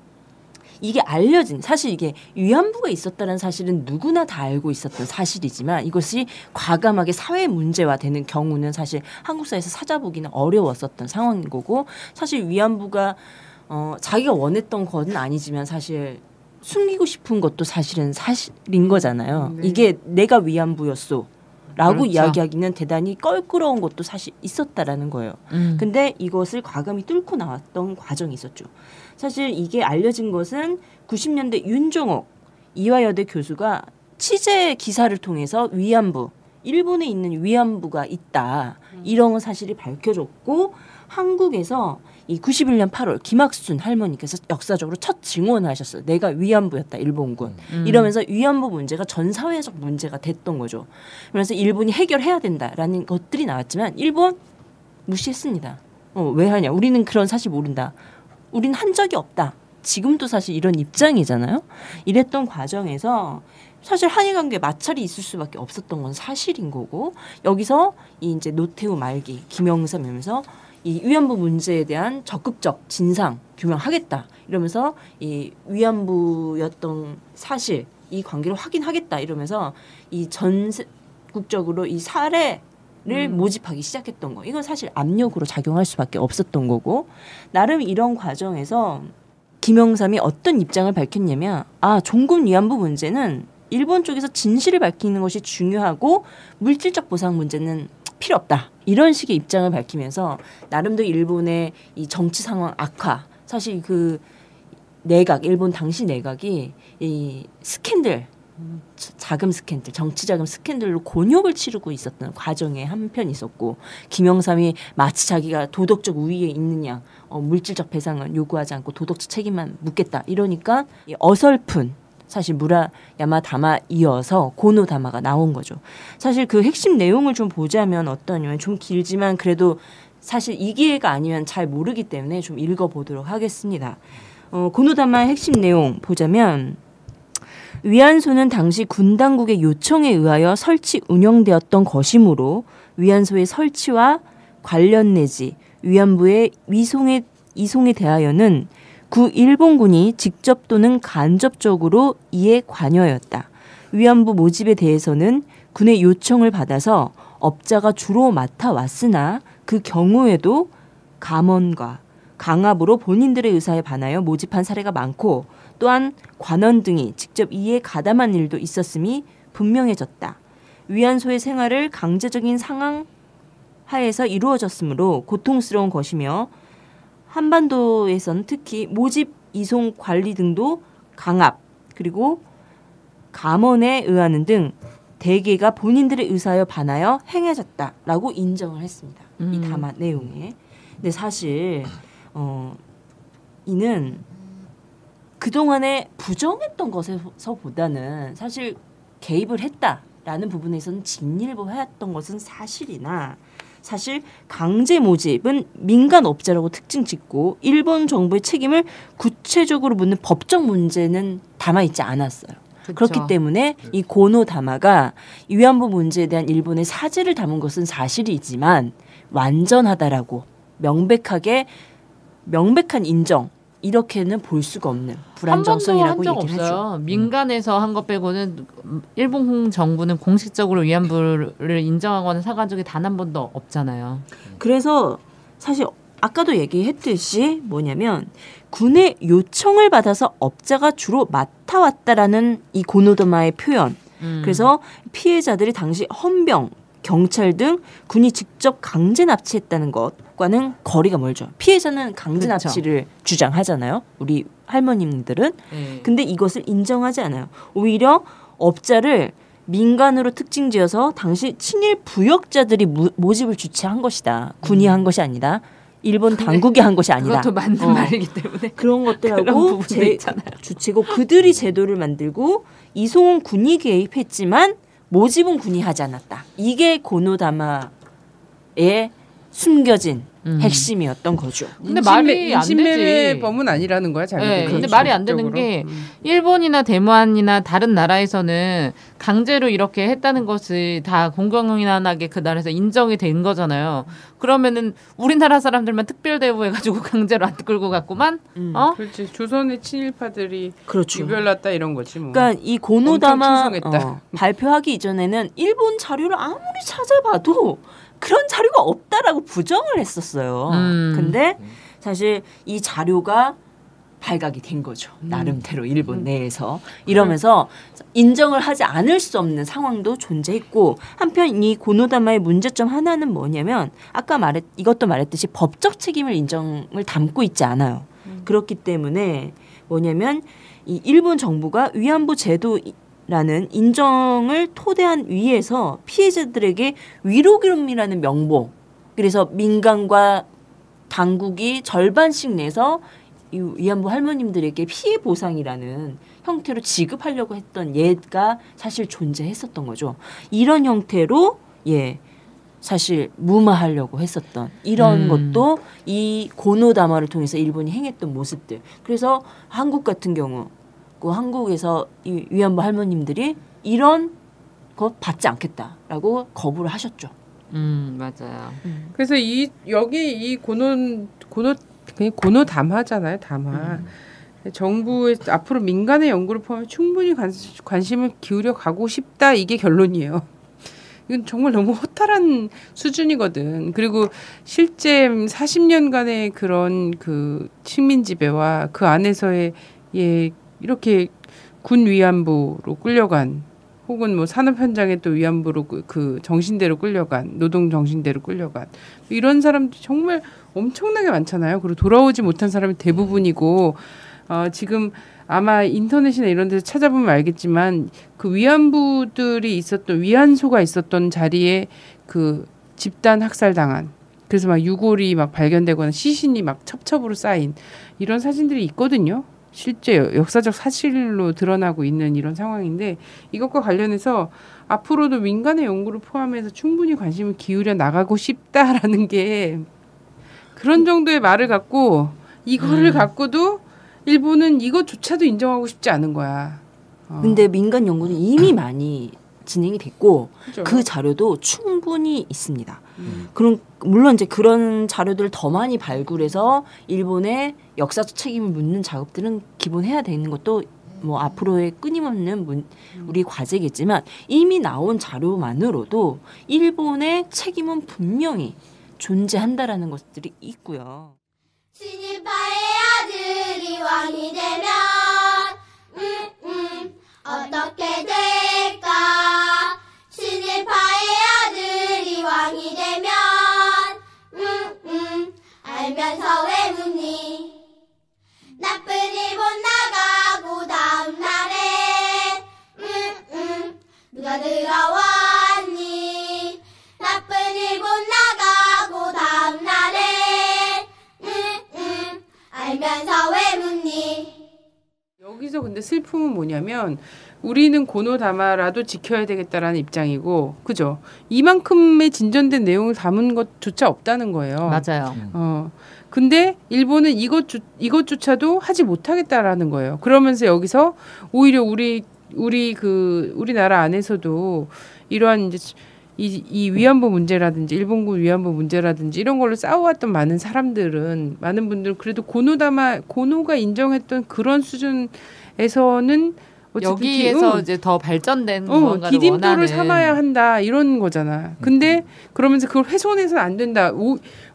이게 알려진 사실 이게 위안부가 있었다는 사실은 누구나 다 알고 있었던 사실이지만 이것이 과감하게 사회 문제화되는 경우는 사실 한국 사회에서 찾아보기는 어려웠었던 상황인 거고 사실 위안부가 자기가 원했던 건 아니지만 사실 숨기고 싶은 것도 사실은 사실인 거잖아요. 네. 이게 내가 위안부였어. 라고 그렇죠. 이야기하기는 대단히 껄끄러운 것도 사실 있었다라는 거예요. 근데 이것을 과감히 뚫고 나왔던 과정이 있었죠. 사실 이게 알려진 것은 90년대 윤종옥 이화여대 교수가 취재 기사를 통해서 위안부, 일본에 있는 위안부가 있다. 이런 사실이 밝혀졌고 한국에서 이 91년 8월 김학순 할머니께서 역사적으로 첫 증언을 하셨어요. 내가 위안부였다 일본군. 이러면서 위안부 문제가 전 사회적 문제가 됐던 거죠. 그래서 일본이 해결해야 된다라는 것들이 나왔지만 일본 무시했습니다. 왜 하냐? 우리는 그런 사실 모른다. 우린 한 적이 없다. 지금도 사실 이런 입장이잖아요. 이랬던 과정에서 사실 한일 관계에 마찰이 있을 수밖에 없었던 건 사실인 거고 여기서 이 이제 노태우 말기 김영삼이면서 이 위안부 문제에 대한 적극적 진상 규명하겠다 이러면서 이 위안부였던 사실 이 관계를 확인하겠다 이러면서 이 전국적으로 이 사례를 모집하기 시작했던 거. 이건 사실 압력으로 작용할 수밖에 없었던 거고 나름 이런 과정에서 김영삼이 어떤 입장을 밝혔냐면 종군 위안부 문제는 일본 쪽에서 진실을 밝히는 것이 중요하고 물질적 보상 문제는 필요 없다. 이런 식의 입장을 밝히면서 나름대로 일본의 이 정치 상황 악화 사실 그 내각 일본 당시 내각이 이 스캔들 자금 스캔들 정치 자금 스캔들로 곤욕을 치르고 있었던 과정에 한편 있었고 김영삼이 마치 자기가 도덕적 우위에 있느냐 물질적 배상은 요구하지 않고 도덕적 책임만 묻겠다 이러니까 이 어설픈 사실 무라야마 담화 이어서 고노 담화가 나온 거죠. 사실 그 핵심 내용을 좀 보자면 어떠냐면 좀 길지만 그래도 사실 이 기회가 아니면 잘 모르기 때문에 좀 읽어보도록 하겠습니다. 고노 담화의 핵심 내용 보자면 위안소는 당시 군 당국의 요청에 의하여 설치 운영되었던 것이므로 위안소의 설치와 관련 내지 위안부의 이송에 대하여는 구 일본군이 직접 또는 간접적으로 이에 관여하였다. 위안부 모집에 대해서는 군의 요청을 받아서 업자가 주로 맡아왔으나 그 경우에도 감원과 강압으로 본인들의 의사에 반하여 모집한 사례가 많고 또한 관원 등이 직접 이에 가담한 일도 있었음이 분명해졌다. 위안소의 생활을 강제적인 상황 하에서 이루어졌으므로 고통스러운 것이며 한반도에선 특히 모집, 이송, 관리 등도 강압 그리고 감원에 의하는 등 대개가 본인들의 의사에 반하여 행해졌다라고 인정을 했습니다. 이 담화 내용에. 근데 사실 이는 그동안에 부정했던 것에서보다는 사실 개입을 했다라는 부분에서는 진일보했던 것은 사실이나 사실 강제 모집은 민간 업자라고 특징 짓고 일본 정부의 책임을 구체적으로 묻는 법적 문제는 담아있지 않았어요. 그렇기 때문에 이 고노다마가 위안부 문제에 대한 일본의 사죄를 담은 것은 사실이지만 완전하다라고 명백한 인정 이렇게는 볼 수가 없는 불안정성이라고 얘기를 얘기를 없어요. 하죠. 민간에서 한 것 빼고는 일본 정부는 공식적으로 위안부를 인정하거나 사과한 적이 단 한 번도 없잖아요. 그래서 사실 아까도 얘기했듯이 뭐냐면 군의 요청을 받아서 업자가 주로 맡아왔다라는 이 고노다마의 표현. 그래서 피해자들이 당시 헌병, 경찰 등 군이 직접 강제 납치했다는 것과는 거리가 멀죠. 피해자는 강제 그렇죠. 납치를 주장하잖아요. 우리 할머님들은. 근데 이것을 인정하지 않아요. 오히려 업자를 민간으로 특징지어서 당시 친일 부역자들이 모집을 주최한 것이다. 군이 한 것이 아니다. 일본 당국이 한 것이 아니다. 그것도 맞는 말이기 때문에 그런 것들하고 주최고 그들이 제도를 만들고 이송은 군이 개입했지만 모집은 군이 하지 않았다. 이게 고노다마의 숨겨진 핵심이었던 거죠. 근데 말이 안 되지. 인신매매범은 아니라는 거야, 자기들. 네, 근데 말이 안 되는 게 일본이나 대만이나 다른 나라에서는 강제로 이렇게 했다는 것이 다 공공연하게 그 나라에서 인정이 된 거잖아요. 그러면은 우리나라 사람들만 특별 대우해가지고 강제로 안 끌고 갔구만. 그렇지. 조선의 친일파들이 그렇죠. 유별났다 이런 거지 뭐. 그러니까 이 고노다마 엄청 충성했다. 발표하기 이전에는 일본 자료를 아무리 찾아봐도 그런 자료가 없다라고 부정을 했었어요. 근데 사실 이 자료가 발각이 된 거죠. 나름대로 일본 내에서. 이러면서 인정을 하지 않을 수 없는 상황도 존재했고 한편 이 고노다마의 문제점 하나는 뭐냐면 아까 이것도 말했듯이 법적 책임을 인정을 담고 있지 않아요. 그렇기 때문에 뭐냐면 이 일본 정부가 위안부 제도 라는 인정을 토대한 위에서 피해자들에게 위로금이라는 명목 그래서 민간과 당국이 절반씩 내서 이 위안부 할머님들에게 피해 보상이라는 형태로 지급하려고 했던 예가 사실 존재했었던 거죠. 이런 형태로 사실 무마하려고 했었던 이런 것도 이 고노다마를 통해서 일본이 행했던 모습들. 그래서 한국 같은 경우 한국에서 이 위안부 할머님들이 이런 거 받지 않겠다라고 거부를 하셨죠. 맞아요. 그래서 여기 이 고노담화잖아요, 담화. 정부의 앞으로 민간의 연구를 포함해 충분히 관심을 기울여 가고 싶다 이게 결론이에요. 이건 정말 너무 허탈한 수준이거든. 그리고 실제 40년간의 그런 그 식민 지배와 그 안에서의 이렇게 군 위안부로 끌려간 혹은 뭐 산업 현장에 또 위안부로 그 정신대로 끌려간 노동 정신대로 끌려간 이런 사람들이 정말 엄청나게 많잖아요. 그리고 돌아오지 못한 사람이 대부분이고 지금 아마 인터넷이나 이런 데서 찾아보면 알겠지만 그 위안부들이 있었던 위안소가 있었던 자리에 그 집단 학살당한 그래서 막 유골이 막 발견되거나 시신이 막 첩첩으로 쌓인 이런 사진들이 있거든요. 실제 역사적 사실로 드러나고 있는 이런 상황인데 이것과 관련해서 앞으로도 민간의 연구를 포함해서 충분히 관심을 기울여 나가고 싶다라는 게 그런 정도의 말을 갖고 이거를 갖고도 일본은 이것조차도 인정하고 싶지 않은 거야. 근데 민간 연구는 이미 많이 진행이 됐고 그렇죠. 그 자료도 충분히 있습니다. 그럼 물론 이제 그런 자료들을 더 많이 발굴해서 일본의 역사적 책임을 묻는 작업들은 기본 해야 되는 것도 뭐 앞으로의 끊임없는 우리 과제겠지만 이미 나온 자료만으로도 일본의 책임은 분명히 존재한다라는 것들이 있고요. 친일파의 아들이 왕이 되면 어떻게 될까? 친일파의 아들이 왕이 되면 알면서 왜 묻니? 나쁜 일본 나가고 다음 날에 누가 들어왔니? 나쁜 일본 나가고 다음 날에 알면서 왜 묻니? 여기서 근데 슬픔은 뭐냐면 우리는 고노다마라도 지켜야 되겠다라는 입장이고 그죠? 이만큼의 진전된 내용을 담은 것조차 없다는 거예요. 맞아요. 근데 일본은 이것조차도 하지 못하겠다라는 거예요. 그러면서 여기서 오히려 우리 우리나라 안에서도 이러한 이제 이 위안부 문제라든지 일본군 위안부 문제라든지 이런 걸로 싸워왔던 많은 분들은 그래도 고노가 인정했던 그런 수준에서는 여기에서 이제 더 발전된 무언가를 디딤돌을 원하는. 삼아야 한다 이런 거잖아. 근데 그러면서 그걸 훼손해서는 안 된다.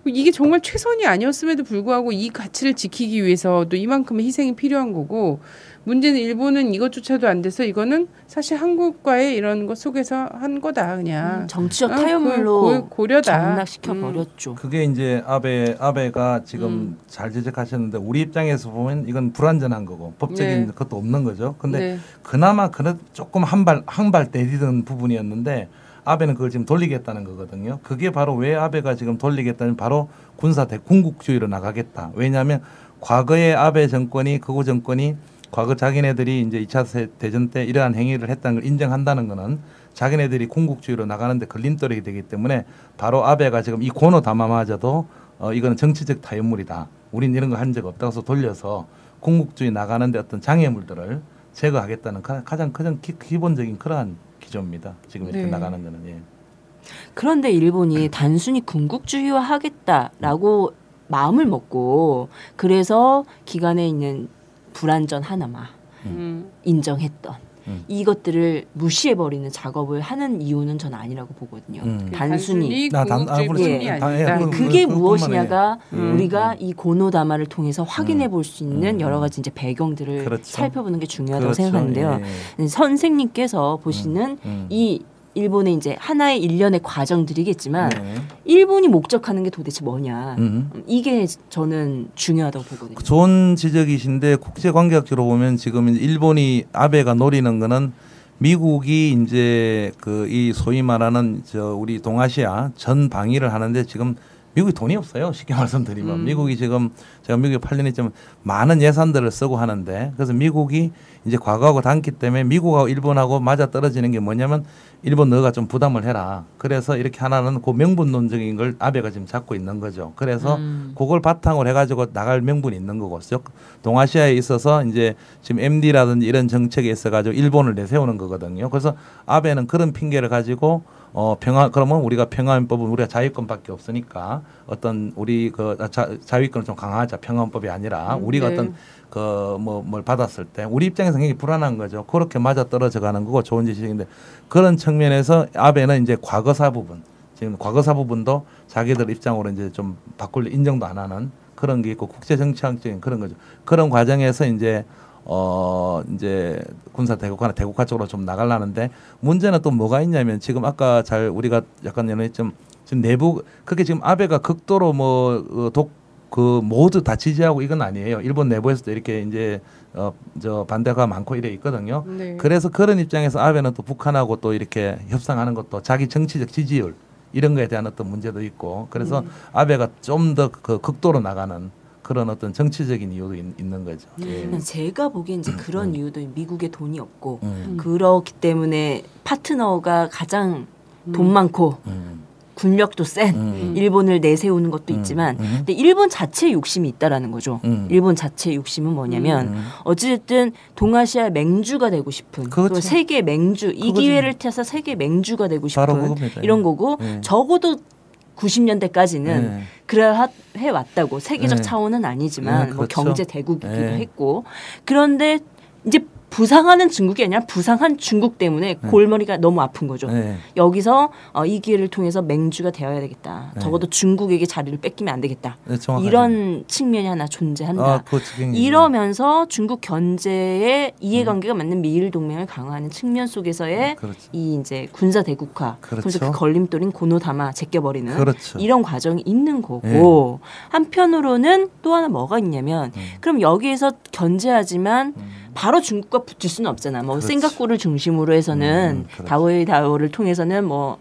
이게 정말 최선이 아니었음에도 불구하고 이 가치를 지키기 위해서 또 이만큼의 희생이 필요한 거고, 문제는 일본은 이것조차도 안 돼서 이거는 사실 한국과의 이런 것 속에서 한 거다 그냥. 정치적 타협물로 고려다. 장락시켜 버렸죠. 그게 이제 아베가 지금 잘 지적하셨는데 우리 입장에서 보면 이건 불완전한 거고 법적인 네. 것도 없는 거죠. 근데 네. 그나마 조금 한 발 내디딘 부분이었는데 아베는 그걸 지금 돌리겠다는 거거든요. 그게 바로 왜 아베가 지금 돌리겠다는 바로 군국주의로 나가겠다. 왜냐하면 과거의 아베 정권이 극우 정권이 과거 자기네들이 이제 2차 대전 때 이러한 행위를 했다는 걸 인정한다는 거는 자기네들이 군국주의로 나가는데 걸림돌이 되기 때문에 바로 아베가 지금 이 고노다마마저도 이거는 정치적 타협물이다. 우린 이런 거 한 적 없다고 해서 돌려서 군국주의 나가는데 어떤 장애물들을 제거하겠다는 가장 기본적인 그러한 기조입니다. 지금 이렇게 나가는 거는. 예. 그런데 일본이 단순히 군국주의화 하겠다라고 마음을 먹고 그래서 기간에 있는 불안전 하나만 인정했던 이것들을 무시해버리는 작업을 하는 이유는 전 아니라고 보거든요. 단순히 군국주의뿐이 아니다. 그게 무엇이냐가 우리가 이 고노다마를 통해서 확인해 볼 수 있는 여러 가지 이제 배경들을 그렇죠. 살펴보는 게 중요하다고 그렇죠. 생각하는데요. 예. 선생님께서 보시는 이 일본의 이제 하나의 일련의 과정들이겠지만 네. 일본이 목적하는 게 도대체 뭐냐 이게 저는 중요하다고 보거든요. 좋은 지적이신데 국제관계학적으로 보면 지금 일본이 아베가 노리는 거는 미국이 이제 이 소위 말하는 우리 동아시아 전 방위를 하는데 지금 미국이 돈이 없어요. 쉽게 말씀드리면 미국이 지금 제가 미국에 8년 있지만 많은 예산들을 쓰고 하는데 그래서 미국이 이제 과거하고 닮기 때문에 미국하고 일본하고 맞아 떨어지는 게 뭐냐면 일본 너가 좀 부담을 해라. 그래서 이렇게 하나는 그 명분론적인 걸 아베가 지금 잡고 있는 거죠. 그래서 그걸 바탕으로 해가지고 나갈 명분이 있는 거고. 동아시아에 있어서 이제 지금 MD라든지 이런 정책에 있어가지고 일본을 내세우는 거거든요. 그래서 아베는 그런 핑계를 가지고 그러면 우리가 평화헌법은 우리가 자유권밖에 없으니까 어떤 우리 자유권을 좀 강화하자. 평화헌법이 아니라 우리가 어떤 뭘 받았을 때 우리 입장에서 굉장히 불안한 거죠. 그렇게 맞아 떨어져 가는 거고 좋은 지식인데 그런 측면에서 아베는 이제 과거사 부분도 자기들 입장으로 이제 좀 바꿀 인정도 안 하는 그런 게 있고 국제 정치학적인 그런 거죠. 그런 과정에서 이제 군사 대국화나 대국화 쪽으로 좀 나가려는데 문제는 또 뭐가 있냐면 지금 아까 우리가 약간 연했지만 지금 내부 그게 지금 아베가 극도로 모두 다 지지하고 이건 아니에요. 일본 내부에서도 이렇게 이제 반대가 많고 이래 있거든요. 네. 그래서 그런 입장에서 아베는 또 북한하고 또 이렇게 협상하는 것도 자기 정치적 지지율 이런 거에 대한 어떤 문제도 있고 그래서 아베가 좀 더 극도로 나가는 그런 어떤 정치적인 이유도 있는 거죠. 예. 제가 보기엔 이제 그런 이유도 미국에 돈이 없고 그렇기 때문에 파트너가 가장 돈 많고 군력도 센 일본을 내세우는 것도 있지만 근데 일본 자체에 욕심이 있다라는 거죠. 일본 자체의 욕심은 뭐냐면 어찌됐든 동아시아 맹주가 되고 싶은 그렇죠. 또 세계 맹주 이 기회를 타서 세계 맹주가 되고 싶은 이런 거고 적어도 90년대까지는 그래야 해왔다고 세계적 차원은 아니지만 그렇죠. 뭐 경제 대국이기도 했고 그런데 이제 부상하는 중국이 아니라 부상한 중국 때문에 골머리가 너무 아픈 거죠. 여기서 이 기회를 통해서 맹주가 되어야 되겠다. 적어도 중국에게 자리를 뺏기면 안 되겠다. 이런 측면이 하나 존재한다. 이러면서 중국 견제에 이해관계가 맞는 미일 동맹을 강화하는 측면 속에서의 이 이제 군사 대국화, 그래서 그 걸림돌인 고노다마 제껴버리는 이런 과정이 있는 거고 한편으로는 또 하나 뭐가 있냐면 그럼 여기에서 견제하지만 바로 중국과 붙을 수는 없잖아. 싱가포르를 중심으로 해서는 다오를 통해서는 뭐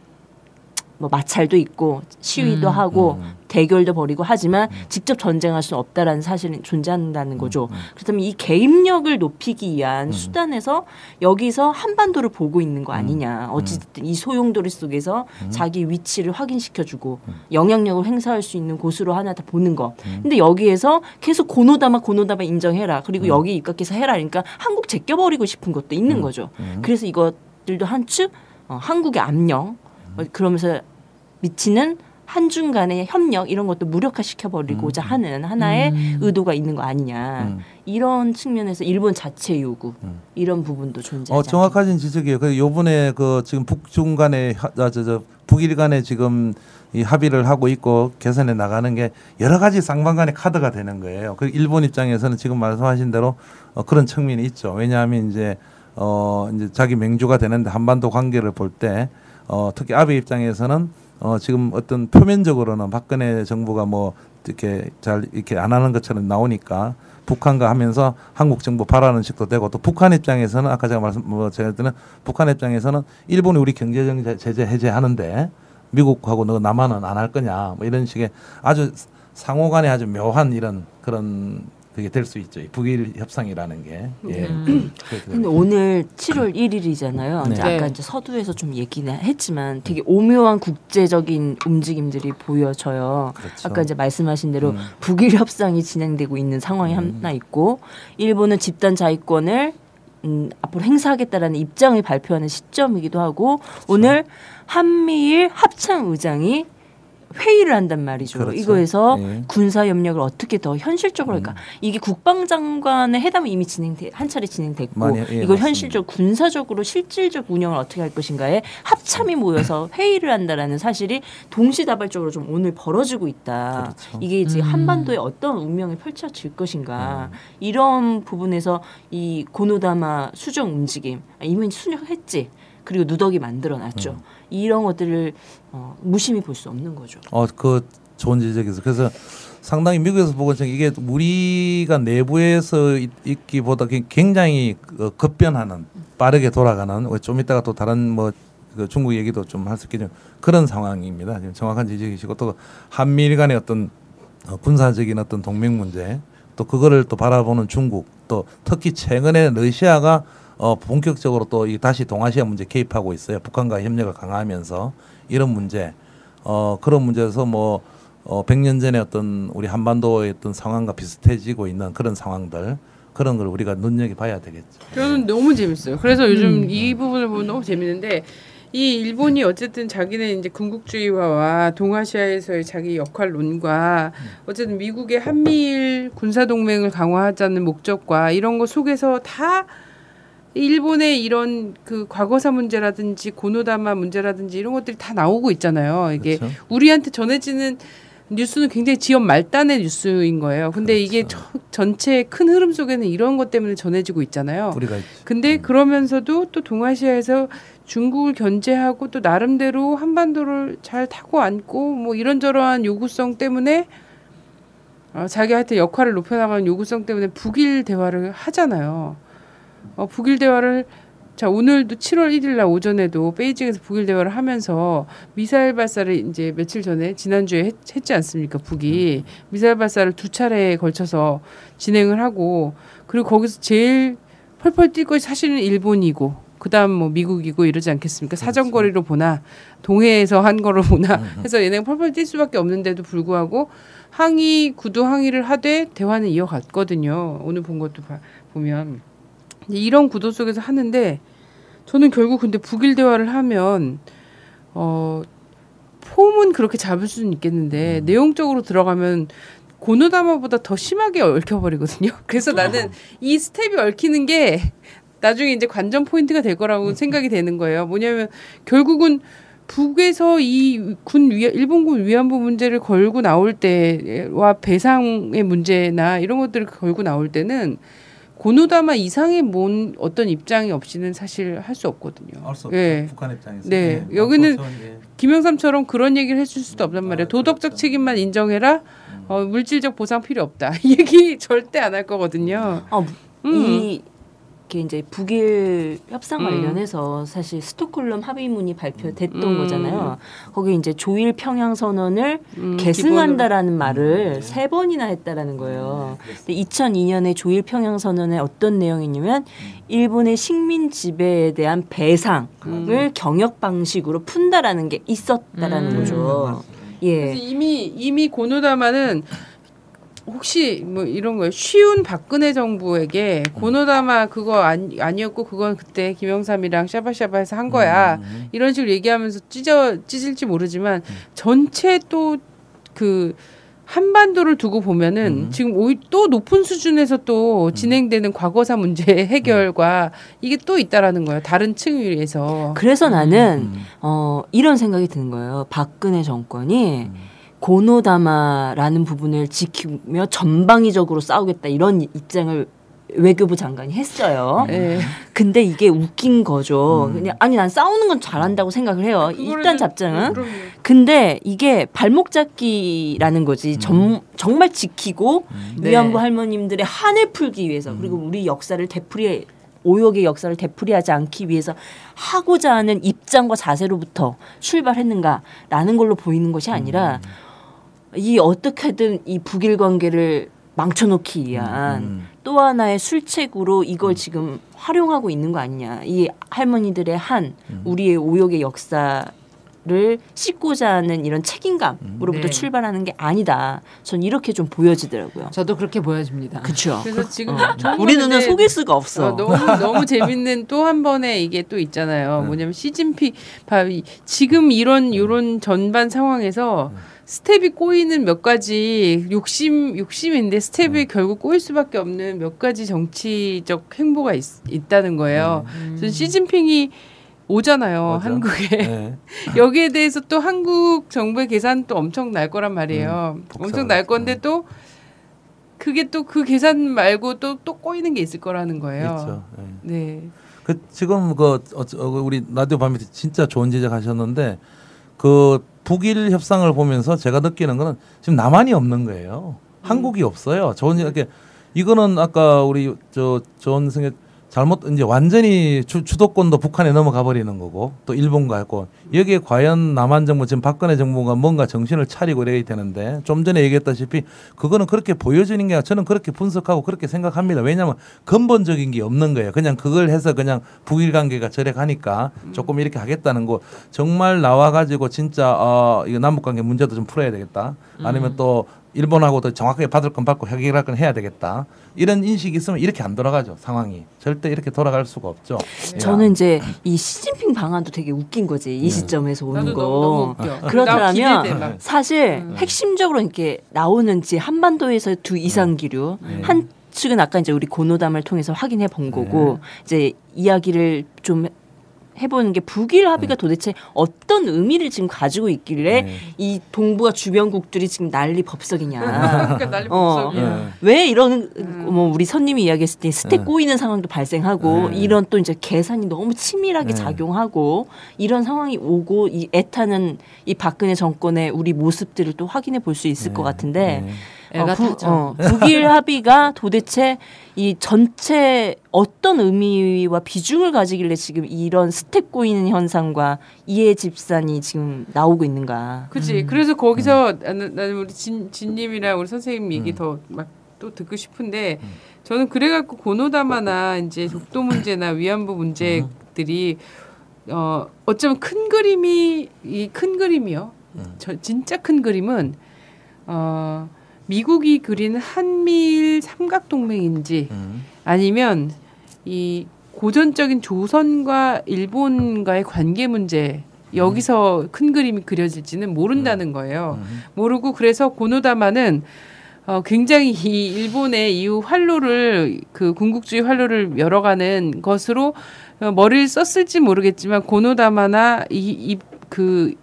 마찰도 있고 시위도 하고 대결도 벌이고 하지만 직접 전쟁할 수는 없다라는 사실은 존재한다는 거죠. 그렇다면 이 개입력을 높이기 위한 수단에서 여기서 한반도를 보고 있는 거 아니냐. 어쨌든 이 소용돌이 속에서 자기 위치를 확인시켜주고 영향력을 행사할 수 있는 곳으로 하나 다 보는 거. 근데 여기에서 계속 고노다마 인정해라. 그리고 여기 입각해서 해라. 그러니까 한국 제껴버리고 싶은 것도 있는 거죠. 그래서 이것들도 한축 한국의 압력 그러면서 미치는 한중 간의 협력 이런 것도 무력화시켜버리고자 하는 하나의 의도가 있는 거 아니냐. 이런 측면에서 일본 자체 요구 이런 부분도 존재하지 정확하신 지적이에요. 그 요번에 그 지금 북중 간에 북일 간에 지금 이 합의를 하고 있고 개선해 나가는 게 여러 가지 쌍방간의 카드가 되는 거예요. 그 일본 입장에서는 지금 말씀하신 대로 그런 측면이 있죠. 왜냐하면 이제 자기 맹주가 되는데 한반도 관계를 볼 때 특히 아베 입장에서는 지금 어떤 표면적으로는 박근혜 정부가 뭐 이렇게 잘 이렇게 안 하는 것처럼 나오니까 북한과 하면서 한국 정부 바라는 식도 되고 또 북한 입장에서는 아까 제가 제가 드는 북한 입장에서는 일본이 우리 경제적 제재 해제하는데 미국하고 너 남한은 안 할 거냐 뭐 이런 식의 아주 상호간에 아주 묘한 이런 그런 그게 될 수 있죠. 북일 협상이라는 게. 예. 근데 오늘 7월 1일이잖아요. 네. 이제 아까 이제 서두에서 좀 얘기는 했지만 되게 오묘한 국제적인 움직임들이 보여져요. 그렇죠. 아까 이제 말씀하신 대로 북일 협상이 진행되고 있는 상황이 하나 있고 일본은 집단 자위권을 앞으로 행사하겠다라는 입장을 발표하는 시점이기도 하고 그렇죠. 오늘 한미일 합참 의장이 회의를 한단 말이죠. 그렇죠. 이거에서 네. 군사 협력을 어떻게 더 현실적으로 할까? 이게 국방장관의 회담은 이미 한 차례 진행됐고 이걸 맞습니다. 현실적 군사적으로 실질적 운영을 어떻게 할 것인가에 합참이 모여서 회의를 한다라는 사실이 동시다발적으로 좀 오늘 벌어지고 있다. 그렇죠. 이게 이제 한반도에 어떤 운명이 펼쳐질 것인가 이런 부분에서 이 고노다마 수정 움직임 이미 수정했지. 그리고 누더기 만들어놨죠. 이런 것들을 무심히 볼 수 없는 거죠. 그 좋은 지적이죠. 그래서 상당히 미국에서 보고 이게 우리가 내부에서 있기보다 굉장히 급변하는 빠르게 돌아가는 좀 이따가 또 다른 그 중국 얘기도 좀 할 수 있겠지만 그런 상황입니다. 지금 정확한 지적이시고 또 한미일 간의 어떤 군사적인 어떤 동맹 문제 또 그거를 또 바라보는 중국 또 특히 최근에 러시아가 본격적으로 또 다시 동아시아 문제 개입하고 있어요. 북한과 협력을 강화하면서 이런 문제, 그런 문제에서 100년 전에 어떤 우리 한반도의 어떤 상황과 비슷해지고 있는 그런 상황들, 그런 걸 우리가 눈여겨봐야 되겠죠. 저는 너무 재밌어요. 그래서 요즘 이 부분을 보면 너무 재밌는데 이 일본이 어쨌든 자기는 이제 군국주의화와 동아시아에서의 자기 역할론과 어쨌든 미국의 한미일 군사동맹을 강화하자는 목적과 이런 거 속에서 다 일본의 이런 그 과거사 문제라든지 고노다마 문제라든지 이런 것들이 다 나오고 있잖아요. 이게 그렇죠. 우리한테 전해지는 뉴스는 굉장히 지역 말단의 뉴스인 거예요. 근데 그렇죠. 이게 전체 큰 흐름 속에는 이런 것 때문에 전해지고 있잖아요. 우리가 근데 그러면서도 또 동아시아에서 중국을 견제하고 또 나름대로 한반도를 잘 타고 앉고 뭐 이런저러한 요구성 때문에 자기한테 역할을 높여나가는 요구성 때문에 북일 대화를 하잖아요. 북일 대화를 오늘도 7월 1일 날 오전에도 베이징에서 북일 대화를 하면서 미사일 발사를 이제 며칠 전에 지난주에 했지 않습니까? 북이 미사일 발사를 2차례에 걸쳐서 진행을 하고 그리고 거기서 제일 펄펄 뛸 것이 사실은 일본이고 그다음 뭐 미국이고 이러지 않겠습니까? 사정거리로 보나 동해에서 한 거로 보나 해서 얘네가 펄펄 뛸 수밖에 없는데도 불구하고 구두 항의를 하되 대화는 이어갔거든요. 오늘 본 것도 보면 이런 구도 속에서 하는데 저는 결국 근데 북일 대화를 하면 폼은 그렇게 잡을 수는 있겠는데 내용적으로 들어가면 고노다마보다 더 심하게 얽혀버리거든요. 그래서 나는 이 스텝이 얽히는 게 나중에 이제 관전 포인트가 될 거라고 생각이 되는 거예요. 뭐냐면 결국은 북에서 이 일본군 위안부 문제를 걸고 나올 때와 배상의 문제나 이런 것들을 걸고 나올 때는 고노다마 이상의 어떤 입장이 없이는 사실 할 수 없거든요. 알 수 없죠. 예. 북한 입장에서. 네. 여기는 김영삼처럼 그런 얘기를 해줄 수도 없단 말이에요. 도덕적 책임만 인정해라. 물질적 보상 필요 없다. 이 얘기 절대 안 할 거거든요. 이 이렇게 이제 북일 협상 관련해서 사실 스톡홀름 합의문이 발표됐던 거잖아요. 거기 이제 조일 평양 선언을 계승한다라는 말을 3번이나 했다라는 거예요. 근데 2002년에 조일 평양 선언에 어떤 내용이냐면 일본의 식민 지배에 대한 배상을 경역 방식으로 푼다라는 게 있었다라는 거죠. 예. 그래서 이미 고노다마는 혹시 뭐 이런 거예요. 쉬운 박근혜 정부에게 고노다마 그거 아니었고 그건 그때 김영삼이랑 샤바샤바해서 한 거야. 이런 식으로 얘기하면서 찢을지 모르지만 전체 또 그 한반도를 두고 보면은 지금 또 높은 수준에서 또 진행되는 과거사 문제 해결과 이게 또 있다라는 거예요. 다른 층에 의해서. 그래서 나는 이런 생각이 드는 거예요. 박근혜 정권이 고노다마라는 부분을 지키며 전방위적으로 싸우겠다 이런 입장을 외교부 장관이 했어요. 네. 근데 이게 웃긴 거죠. 그냥 아니 난 싸우는 건 잘한다고 생각을 해요. 일단 잡장은. 근데 이게 발목 잡기라는 거지. 정말 지키고 위안부 할머님들의 한을 풀기 위해서 그리고 우리 역사를 오역의 역사를 되풀이하지 않기 위해서 하고자 하는 입장과 자세로부터 출발했는가라는 걸로 보이는 것이 아니라 이 어떻게든 이 북일 관계를 망쳐놓기 위한 또 하나의 술책으로 이걸 지금 활용하고 있는 거 아니냐. 이 할머니들의 우리의 오역의 역사를 씻고자 하는 이런 책임감으로부터 출발하는 게 아니다. 전 이렇게 좀 보여지더라고요. 저도 그렇게 보여집니다. 그렇죠. 그래서 지금 우리 눈은 속일 수가 없어. 너무 재밌는 또 한 번의 이게 또 있잖아요. 뭐냐면 시진핑 지금 이런 전반 상황에서 스텝이 꼬이는 몇 가지 욕심인데 스텝이 결국 꼬일 수밖에 없는 몇 가지 정치적 행보가 있다는 거예요. 그래서 시진핑이 오잖아요. 맞아. 한국에. 네. 여기에 대해서 또 한국 정부의 계산 또 엄청 날 거란 말이에요. 엄청 날 건데 또 그게 또 그 계산 말고 또 꼬이는 게 있을 거라는 거예요. 그렇죠. 네. 지금 우리 라디오 밤에 진짜 좋은 지적하셨는데 그 북일 협상을 보면서 제가 느끼는 거는 지금 남한이 없는 거예요. 한국이 없어요. 이거는 아까 우리 좋은 생각 잘못 이제 완전히 주도권도 북한에 넘어가 버리는 거고 또 일본과 했고 여기에 과연 남한 정부 지금 박근혜 정부가 뭔가 정신을 차리고 이래야 되는데 좀 전에 얘기했다시피 그거는 그렇게 보여지는 게 아니라 저는 그렇게 분석하고 그렇게 생각합니다. 왜냐하면 근본적인 게 없는 거예요. 그냥 그걸 해서 그냥 북일 관계가 저래 가니까 조금 이렇게 하겠다는 거 정말 나와 가지고 진짜 이거 남북 관계 문제도 좀 풀어야 되겠다. 아니면 또 일본하고도 정확하게 받을 건 받고 해결할 건 해야 되겠다. 이런 인식이 있으면 이렇게 안 돌아가죠. 상황이. 절대 이렇게 돌아갈 수가 없죠. 저는 이제 이 시진핑 방안도 되게 웃긴 거지. 이 시점에서 오는 거. 너무 웃겨. 그렇다면 사실 핵심적으로 이렇게 나오는지 한반도에서 두 이상기류 한 측은 아까 이제 우리 고노담을 통해서 확인해 본 거고 이제 이야기를 좀 해보는 게 북일 합의가 도대체 어떤 의미를 지금 가지고 있길래 이 동북아 주변국들이 지금 난리 법석이냐. 그러니까 난리 법석이야. 왜 이런 뭐 우리 선님이 이야기했을 때 스택 꼬이는 상황도 발생하고 이런 또 이제 계산이 너무 치밀하게 작용하고 이런 상황이 오고 이 애타는 이 박근혜 정권의 우리 모습들을 또 확인해 볼 수 있을 것 같은데 북일 합의가 도대체 이 전체 어떤 의미와 비중을 가지길래 지금 이런 스텝 꼬이는 현상과 이해 집산이 지금 나오고 있는가. 그치. 그래서 거기서 나는 우리 진님이랑 우리 선생님 얘기 더 막 또 듣고 싶은데 저는 그래갖고 고노다마나 이제 독도 문제나 위안부 문제들이 어쩌면 큰 그림이 이 큰 그림이요. 진짜 큰 그림은 미국이 그린 한미일 삼각동맹인지 아니면 이 고전적인 조선과 일본과의 관계 문제 여기서 큰 그림이 그려질지는 모른다는 거예요. 모르고 그래서 고노다마는 굉장히 이 일본의 이후 활로를 그 군국주의 활로를 열어가는 것으로 머리를 썼을지 모르겠지만 고노다마나 그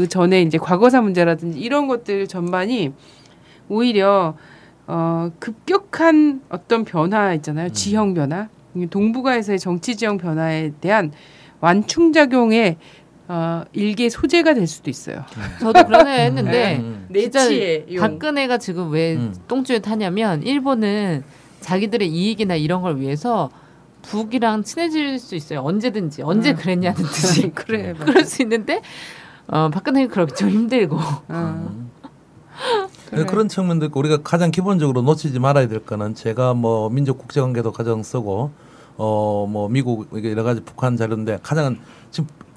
전에 이제 과거사 문제라든지 이런 것들 전반이 오히려 급격한 어떤 변화 있잖아요. 지형 변화. 동북아에서의 정치 지형 변화에 대한 완충작용의 일개 소재가 될 수도 있어요. 저도 그런 애 했는데 진짜 내치의 박근혜가 지금 왜 똥줄에 타냐면 일본은 자기들의 이익이나 이런 걸 위해서 북이랑 친해질 수 있어요. 언제든지 언제 그랬냐는 듯이 그래, 그럴 수 있는데 박근혜가 그렇게 좀 힘들고. 그래. 그런 측면도 있고 우리가 가장 기본적으로 놓치지 말아야 될 거는 제가 뭐 민족 국제관계도 가장 쓰고 뭐 미국 이게 여러 가지 북한 자료인데 가장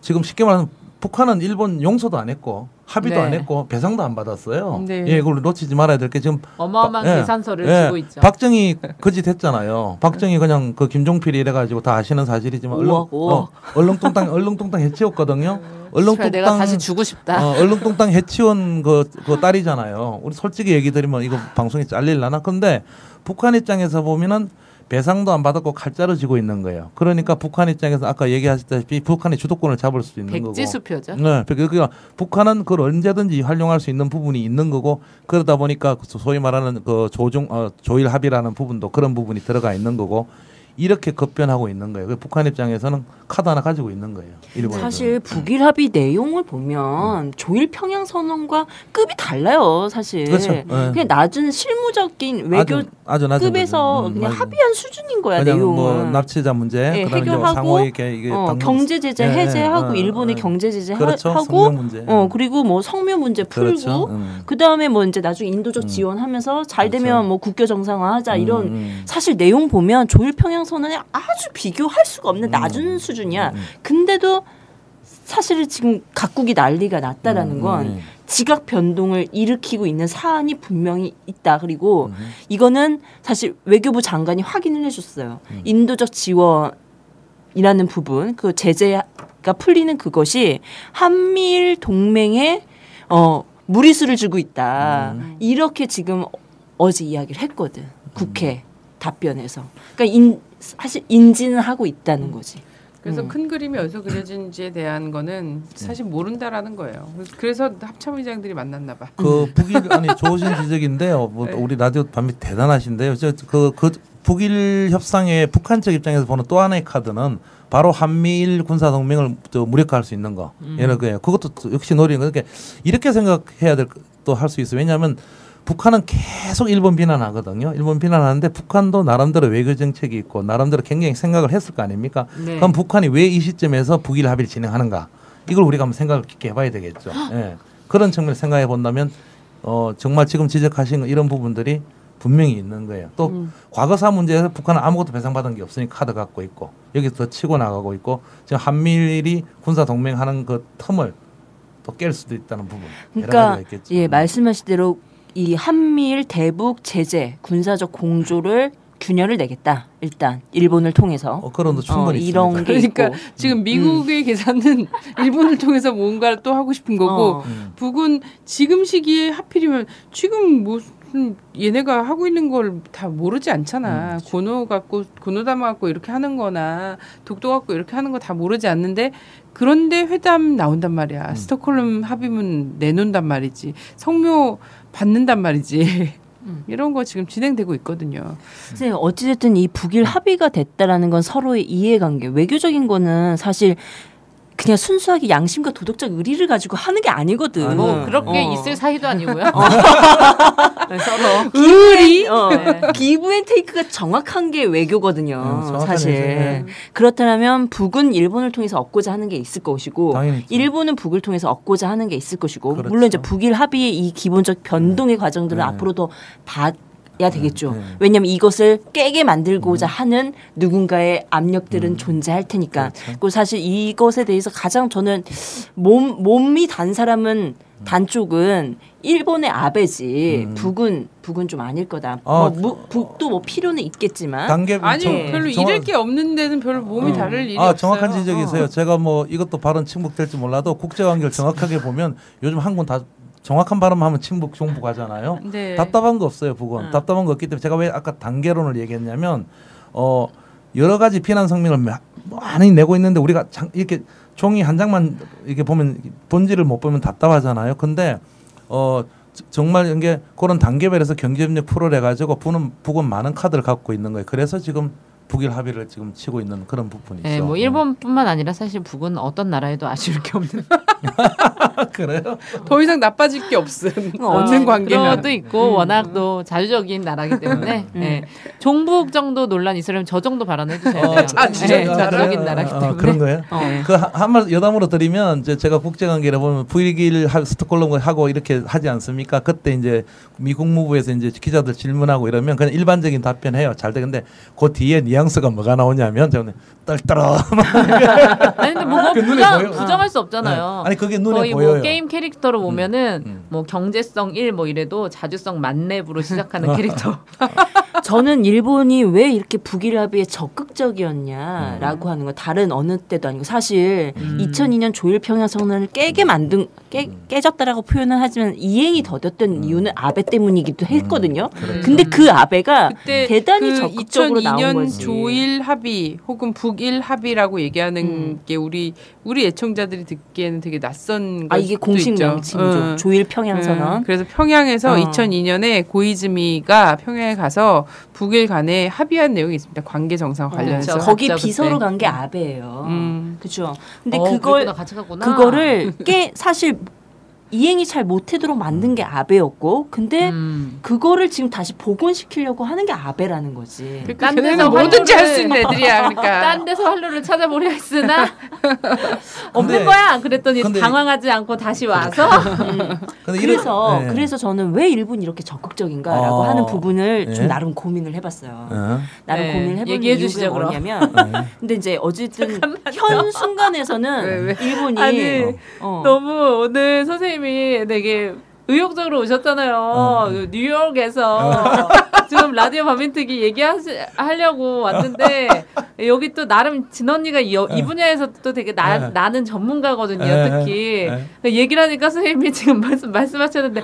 지금 쉽게 말하면 북한은 일본 용서도 안 했고 합의도 네. 안 했고 배상도 안 받았어요. 네. 예, 그걸 놓치지 말아야 될 게 지금 어마어마한 예, 계산서를 예, 주고 있죠. 박정희 거짓 했잖아요. 박정희 그냥 그 김종필이 이래가지고 다 아시는 사실이지만 얼렁뚱땅 해치웠거든요. 내가 다시 주고 싶다. 얼렁뚱땅 해치운 그 딸이잖아요. 우리 솔직히 얘기 드리면 이거 방송에 잘릴라나? 근데 북한 입장에서 보면은 배상도 안 받았고 칼자루 쥐고 있는 거예요. 그러니까 북한 입장에서 아까 얘기하셨다시피 북한이 주도권을 잡을 수 있는 거고. 백지수표죠. 네, 그러니까 북한은 그걸 언제든지 활용할 수 있는 부분이 있는 거고 그러다 보니까 소위 말하는 그 조일 합의라는 부분도 그런 부분이 들어가 있는 거고 이렇게 급변하고 있는 거예요. 북한 입장에서는 카드 하나 가지고 있는 거예요. 일본에서는. 사실 북일 합의 내용을 보면 조일 평양 선언과 급이 달라요. 사실 그렇죠. 네. 그냥 낮은 실무적인 외교 아주 낮은 급에서 거죠. 그냥 맞아요. 합의한 수준인 거야. 그냥 내용은 뭐 납치자 문제, 네, 그다음에 이제 해결하고 상호 이게 경제 제재 해제하고 일본의 경제 제재 그렇죠. 하고 성명 문제. 그리고 뭐 성묘 문제 풀고 그렇죠. 그다음에 뭐 이제 나중에 인도적 지원하면서 잘 그렇죠. 되면 뭐 국교 정상화하자 이런 사실 내용 보면 조일 평양 선언에 아주 비교할 수가 없는 낮은 수준이야. 근데도 사실 지금 각국이 난리가 났다라는 건 지각 변동을 일으키고 있는 사안이 분명히 있다. 그리고 이거는 사실 외교부 장관이 확인을 해줬어요. 인도적 지원이라는 부분, 그 제재가 풀리는 그것이 한미일 동맹에 무리수를 주고 있다. 이렇게 지금 어제 이야기를 했거든. 국회 답변에서. 그러니까 사실 인지는 하고 있다는 거지. 그래서 큰 그림이 어디서 그려진지에 대한 거는 사실 모른다라는 거예요. 그래서 합참의장들이 만났나 봐. 그 북일 아니 좋으신 지적인데요. 뭐 네. 우리 라디오 밤이 대단하신데요. 그 북일 협상의 북한 측 입장에서 보는 또 하나의 카드는 바로 한미일 군사 동맹을 무력화할 수 있는 거. 이런 거예요. 그것도 역시 노리는 거. 그러니까 이렇게 생각해야 될 또 할 수 있어요. 왜냐하면 북한은 계속 일본 비난하거든요. 일본 비난하는데 북한도 나름대로 외교 정책이 있고 나름대로 굉장히 생각을 했을 거 아닙니까? 네. 그럼 북한이 왜 이 시점에서 북일 합의를 진행하는가? 이걸 우리가 한번 생각을 깊게 해봐야 되겠죠. 예. 그런 측면을 생각해 본다면 정말 지금 지적하신 이런 부분들이 분명히 있는 거예요. 또 과거사 문제에서 북한은 아무것도 배상받은 게 없으니까 카드 갖고 있고 여기서 더 치고 나가고 있고 지금 한미일이 군사 동맹하는 그 틈을 또 깰 수도 있다는 부분. 여러 그러니까 가지가 있겠죠. 예 말씀하신 대로 이 한미일 대북 제재 군사적 공조를 균열을 내겠다. 일단 일본을 통해서 그런 충분히 이런 있습니다. 게 그러니까 있고. 지금 미국의 계산은 일본을 통해서 뭔가를 또 하고 싶은 거고 북은 지금 시기에 하필이면 지금 무슨 얘네가 하고 있는 걸 다 모르지 않잖아. 고노 담아 갖고 이렇게 하는 거나 독도 갖고 이렇게 하는 거 다 모르지 않는데 그런데 회담 나온단 말이야. 스톡홀름 합의문 내놓는단 말이지. 성묘 받는단 말이지. 이런 거 지금 진행되고 있거든요. 어찌됐든 이 북일 합의가 됐다라는 건 서로의 이해관계. 외교적인 거는 사실 그냥 순수하게 양심과 도덕적 의리를 가지고 하는 게 아니거든. 뭐 그런 게 있을 사이도 아니고요. 서로 의리, 네. 기브 앤 테이크가 정확한 게 외교거든요. 정확한 사실. 얘기죠. 그렇다면 북은 일본을 통해서 얻고자 하는 게 있을 것이고 당연히 있죠. 일본은 북을 통해서 얻고자 하는 게 있을 것이고 그렇죠. 물론 이제 북일 합의의 이 기본적 변동의 과정들은 앞으로도 봐야 되겠죠. 왜냐하면 이것을 깨게 만들고자 하는 누군가의 압력들은 존재할 테니까. 그리고 사실 이것에 대해서 가장 저는 몸이 단 사람은 단쪽은 일본의 아베지 북은 좀 아닐 거다. 북도 뭐 필요는 있겠지만 단계 아니 별로 잃을 게 없는 데는 별로 몸이 다를 일이 없어요. 정확한 지적이 있어요. 제가 뭐 이것도 발언 침묵될지 몰라도 국제관계를 정확하게 보면 요즘 한국은 다 정확한 발언하면 친북 종북 하잖아요. 네. 답답한 거 없어요. 북은 답답한 거 없기 때문에 제가 왜 아까 단계론을 얘기했냐면 여러 가지 비난 성명을 많이 내고 있는데 우리가 이렇게 종이 한 장만 이렇게 보면 본질을 못 보면 답답하잖아요. 근데 정말 이게 그런 단계별에서 경제협력 풀어내 가지고 북은 많은 카드를 갖고 있는 거예요. 그래서 지금 북일 합의를 지금 치고 있는 그런 부분이죠. 네, 뭐 일본뿐만 아니라 사실 북은 어떤 나라에도 아쉬울 게 없는 그래요? 더 이상 나빠질 게 없음. 없는 관계면. 그런 것도 있고 워낙 또 자주적인 나라기 때문에 네. 종북 정도 논란 있으려면 저 정도 발언해 주셔야 돼요. 자주적인 나라기 때문에. 그런 거예요? 그 한 말 여담으로 드리면 제가 국제관계를 보면 V1 스톡홀름 하고 이렇게 하지 않습니까? 그때 이제 미 국무부에서 이제 기자들 질문하고 이러면 그냥 일반적인 답변해요. 잘 돼. 근데 그 뒤에 뉘앙스가 뭐가 나오냐면 저는 떨떠러. 아니 근데 뭐 부정할 수 없잖아요. 네. 아니 그게 눈에 거의 보여요. 뭐 게임 캐릭터로 보면은 뭐 경제성 1 뭐 이래도 자주성 만렙으로 시작하는 캐릭터. 저는 일본이 왜 이렇게 북일 합의에 적극적이었냐라고 하는 거 다른 어느 때도 아니고 사실 2002년 조일 평양 선언을 깨졌다라고 표현은 하지만 이행이 더뎠던 이유는 아베 때문이기도 했거든요. 근데 그 아베가 대단히 적극적으로 나온 2002년 거지. 조일 합의 혹은 북일 합의라고 얘기하는 게 우리 애청자들이 듣기에는 되게 낯선 걸 이게 수도 공식 있죠. 명칭이죠. 조일 평양 선언. 그래서 평양에서 2002년에 고이즈미가 평양에 가서 북일 간에 합의한 내용이 있습니다. 관계 정상 관련해서. 그렇죠. 거기 비서로 간 게 아베예요. 그렇죠. 근데 그랬구나, 같이 갔구나. 그거를 사실 이행이 잘 못하도록 만든 게 아베였고, 근데 그거를 지금 다시 복원시키려고 하는 게 아베라는 거지. 딴 데서 뭐든지 할 수 있는 애들이야. 그러니까. 딴 데서 활로를 찾아보려 했으나 없는 거야. 그랬더니 당황하지 않고 다시 와서. 그래서 저는 왜 일본이 이렇게 적극적인가라고 하는 부분을 좀 나름 고민을 해봤어요. 나름 고민을 해본 이유가 뭐냐면, 근데 이제 어쨌든 현 순간에서는 일본이 너무 오늘 선생님이 되게 의욕적으로 오셨잖아요. 뉴욕에서 지금 라디오 밤인특위 얘기하려고 왔는데 여기 또 나름 진 언니가 이 분야에서 또 되게 나는 전문가거든요. 특히 얘기를 하니까 선생님이 지금 말씀하셨는데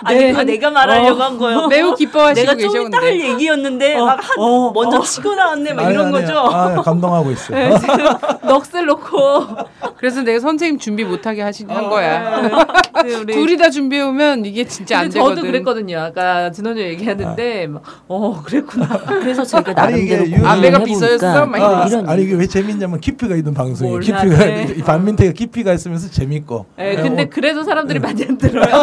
아니 그거 내가 말하려고 한 거예요. 매우 기뻐하시고 내가 좀 이따 할 얘기였는데 먼저 치고 나왔네 막 이런 거죠. 감동하고 있어요. 네, 지금 넋을 놓고 그래서 내가 선생님 준비 못하게 한 거야. 둘이 다 준비해 오면 이게 진짜 안 되거든. 저도 그랬거든요. 아까 진원이 얘기하는데 그랬구나. 그래서 제가 나름대로 아베가 비서였어? 아니 이게 왜 재밌냐면 깊이가 있는 방송이에요. 깊이가 반민태가 깊이가 있으면서 재밌고. 네, 근데 그래도 사람들이 많이 안 들어요.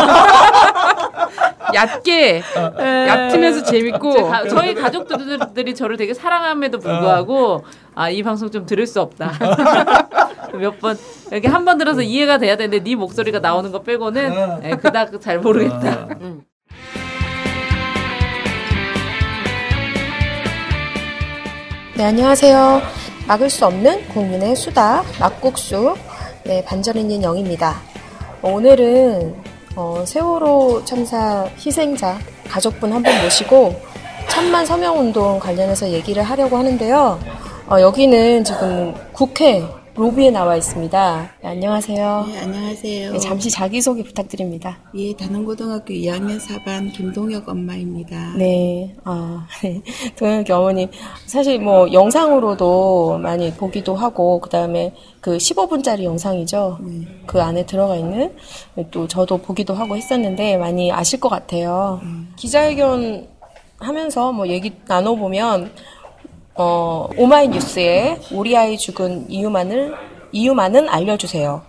얕으면서 재밌고. 저희 가족들이 저를 되게 사랑함에도 불구하고 이 방송 좀 들을 수 없다. 몇 번 이렇게 한 번 들어서 이해가 돼야 되는데 네 목소리가 나오는 거 빼고는 그닥 잘 모르겠다. 네, 안녕하세요. 막을 수 없는 국민의 수다 막국수 반전있는 영입니다. 오늘은 세월호 참사 희생자 가족분 한 분 모시고 천만 서명운동 관련해서 얘기를 하려고 하는데요. 여기는 지금 국회 로비에 나와 있습니다. 네, 안녕하세요. 네, 안녕하세요. 네, 잠시 자기소개 부탁드립니다. 예, 단원고등학교 2학년 4반 김동혁 엄마입니다. 네, 동혁이 어머님. 사실 뭐 영상으로도 많이 보기도 하고, 그 다음에 그 15분짜리 영상이죠. 그 안에 들어가 있는, 또 저도 보기도 하고 했었는데 많이 아실 것 같아요. 기자회견 하면서 뭐 얘기 나눠보면, 오마이뉴스에 우리 아이 죽은 이유만은 알려주세요.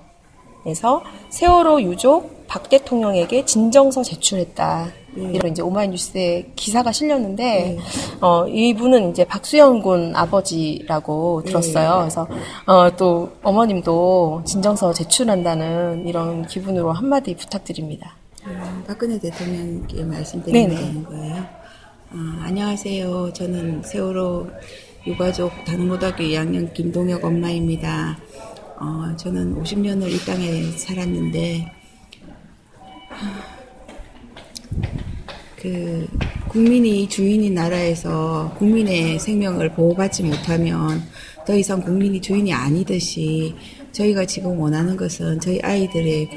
그래서 세월호 유족 박 대통령에게 진정서 제출했다. 이런 이제 오마이뉴스에 기사가 실렸는데, 이분은 이제 박수영 군 아버지라고 들었어요. 그래서, 또 어머님도 진정서 제출한다는 이런 기분으로 한마디 부탁드립니다. 박근혜 대통령께 말씀드리면 되는 거예요. 안녕하세요. 저는 세월호 유가족 단원고등학교 2학년 김동혁 엄마입니다. 저는 50년을 이 땅에 살았는데 국민이 주인인 나라에서 국민의 생명을 보호받지 못하면 더 이상 국민이 주인이 아니듯이 저희가 지금 원하는 것은 저희 아이들의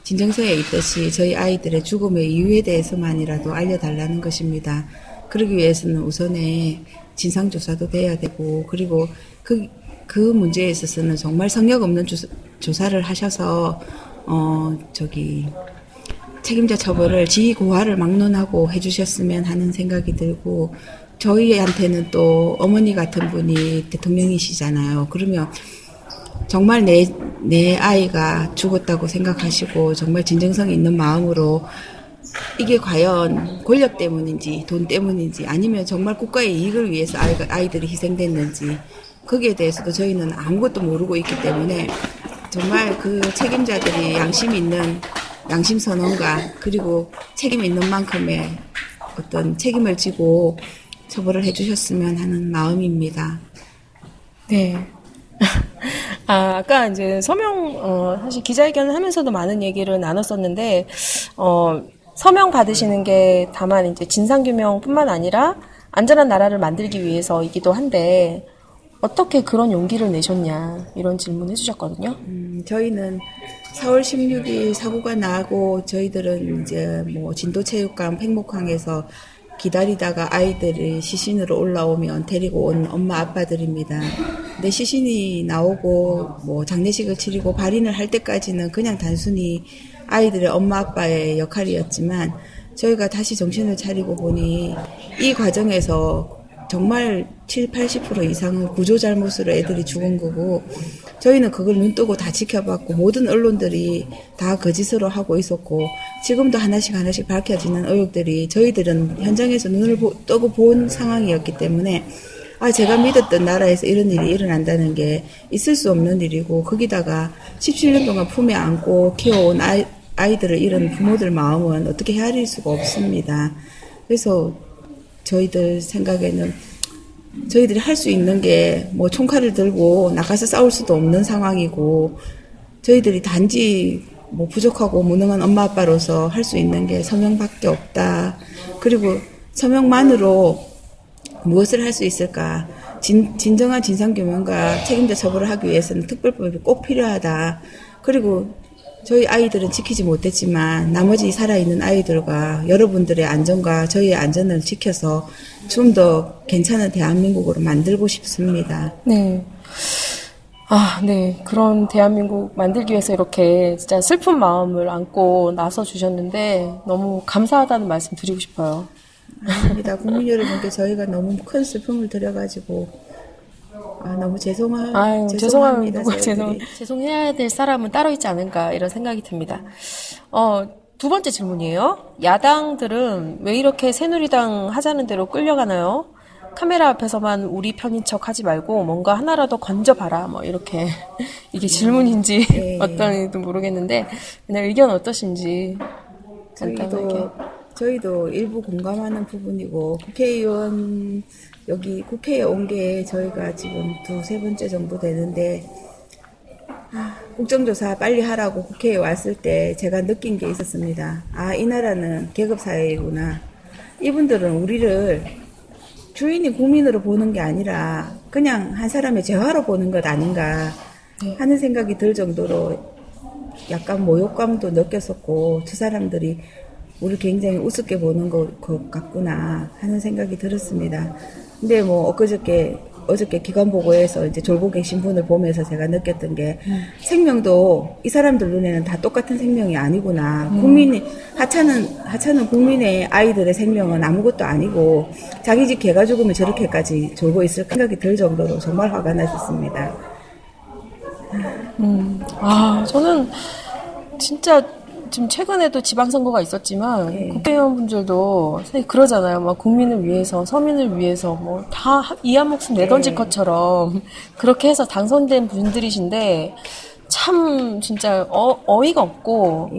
진정서에 있듯이 저희 아이들의 죽음의 이유에 대해서만이라도 알려달라는 것입니다. 그러기 위해서는 우선에 진상조사도 돼야 되고, 그리고 그 문제에 있어서는 정말 성역 없는 조사를 하셔서, 책임자 처벌을 지휘고하를 막론하고 해주셨으면 하는 생각이 들고, 저희한테는 또 어머니 같은 분이 대통령이시잖아요. 그러면 정말 내 아이가 죽었다고 생각하시고 정말 진정성 있는 마음으로 이게 과연 권력 때문인지 돈 때문인지 아니면 정말 국가의 이익을 위해서 아이들이 희생됐는지 거기에 대해서도 저희는 아무것도 모르고 있기 때문에 정말 그 책임자들이 양심 선언과 그리고 책임 있는 만큼의 어떤 책임을 지고 처벌을 해주셨으면 하는 마음입니다. 네. 아까 이제 사실 기자회견을 하면서도 많은 얘기를 나눴었는데, 서명 받으시는 게 다만 이제 진상규명뿐만 아니라 안전한 나라를 만들기 위해서이기도 한데, 어떻게 그런 용기를 내셨냐, 이런 질문 해주셨거든요. 저희는 4월 16일 사고가 나고, 저희들은 이제 뭐 진도체육관 팽목항에서 기다리다가 아이들이 시신으로 올라오면 데리고 온 엄마 아빠들입니다. 근데 시신이 나오고 뭐 장례식을 치르고 발인을 할 때까지는 그냥 단순히 아이들의 엄마 아빠의 역할이었지만 저희가 다시 정신을 차리고 보니 이 과정에서 정말 70-80% 이상은 구조 잘못으로 애들이 죽은 거고 저희는 그걸 눈뜨고 다 지켜봤고 모든 언론들이 다 거짓으로 하고 있었고 지금도 하나씩 밝혀지는 의혹들이 저희들은 현장에서 눈을 뜨고 본 상황이었기 때문에 제가 믿었던 나라에서 이런 일이 일어난다는 게 있을 수 없는 일이고 거기다가 17년 동안 품에 안고 키워온 아이들을 잃은 부모들 마음은 어떻게 헤아릴 수가 없습니다. 그래서 저희들 생각에는 저희들이 할 수 있는 게 뭐 총칼을 들고 나가서 싸울 수도 없는 상황이고 저희들이 단지 뭐 부족하고 무능한 엄마 아빠로서 할 수 있는 게 서명밖에 없다. 그리고 서명만으로 무엇을 할 수 있을까? 진정한 진상규명과 책임자 처벌을 하기 위해서는 특별법이 꼭 필요하다. 그리고 저희 아이들은 지키지 못했지만 나머지 살아있는 아이들과 여러분들의 안전과 저희의 안전을 지켜서 좀 더 괜찮은 대한민국으로 만들고 싶습니다. 네. 네. 그런 대한민국 만들기 위해서 이렇게 진짜 슬픈 마음을 안고 나서 주셨는데 너무 감사하다는 말씀 드리고 싶어요. 아닙니다. 국민 여러분께 저희가 너무 큰 슬픔을 드려가지고 너무 죄송합니다. 죄송해야 될 사람은 따로 있지 않은가 이런 생각이 듭니다. 두 번째 질문이에요. 야당들은 왜 이렇게 새누리당 하자는 대로 끌려가나요? 카메라 앞에서만 우리 편인 척 하지 말고 뭔가 하나라도 건져봐라. 뭐 이렇게 이게 질문인지 네. 어떤지도 모르겠는데 그냥 의견 어떠신지 간단하게. 저희도 일부 공감하는 부분이고 국회의원 여기 국회에 온 게 저희가 지금 2-3번째 정도 되는데 국정조사 빨리 하라고 국회에 왔을 때 제가 느낀 게 있었습니다. 이 나라는 계급사회이구나. 이분들은 우리를 주인이 국민으로 보는 게 아니라 그냥 한 사람의 재화로 보는 것 아닌가 하는 생각이 들 정도로 약간 모욕감도 느꼈었고 저 사람들이 우리 굉장히 우습게 보는 것 같구나 하는 생각이 들었습니다. 근데 뭐 어저께 기관보고에서 이제 졸고객 신분을 보면서 제가 느꼈던 게 생명도 이 사람들 눈에는 다 똑같은 생명이 아니구나. 하찮은 국민의 아이들의 생명은 아무것도 아니고 자기 집 개가 죽으면 저렇게까지 졸고 있을 생각이 들 정도로 정말 화가 났었습니다. 저는 진짜 지금 최근에도 지방선거가 있었지만 국회의원분들도 사실 그러잖아요. 막 국민을 위해서, 서민을 위해서 뭐 다 이 한 목숨 내던질 것처럼 그렇게 해서 당선된 분들이신데 참 진짜 어이가 없고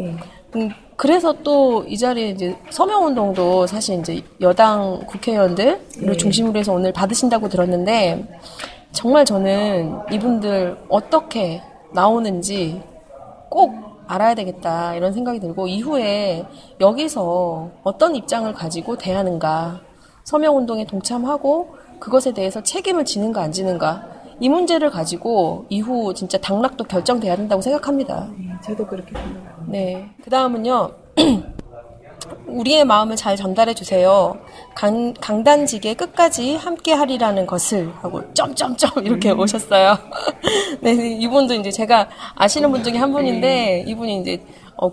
그래서 또 이 자리에 이제 서명운동도 사실 이제 여당 국회의원들을 중심으로 해서 오늘 받으신다고 들었는데 정말 저는 이분들 어떻게 나오는지 꼭 알아야 되겠다 이런 생각이 들고 이후에 여기서 어떤 입장을 가지고 대하는가 서명운동에 동참하고 그것에 대해서 책임을 지는가 안 지는가 이 문제를 가지고 이후 진짜 당락도 결정돼야 된다고 생각합니다. 저도 그렇게 생각합니다. 네, 그 다음은요. 우리의 마음을 잘 전달해 주세요. 강단지게 끝까지 함께 하리라는 것을 하고 점점점 이렇게 오셨어요. 네, 이분도 이제 제가 아시는 분 중에 한 분인데 이분이 이제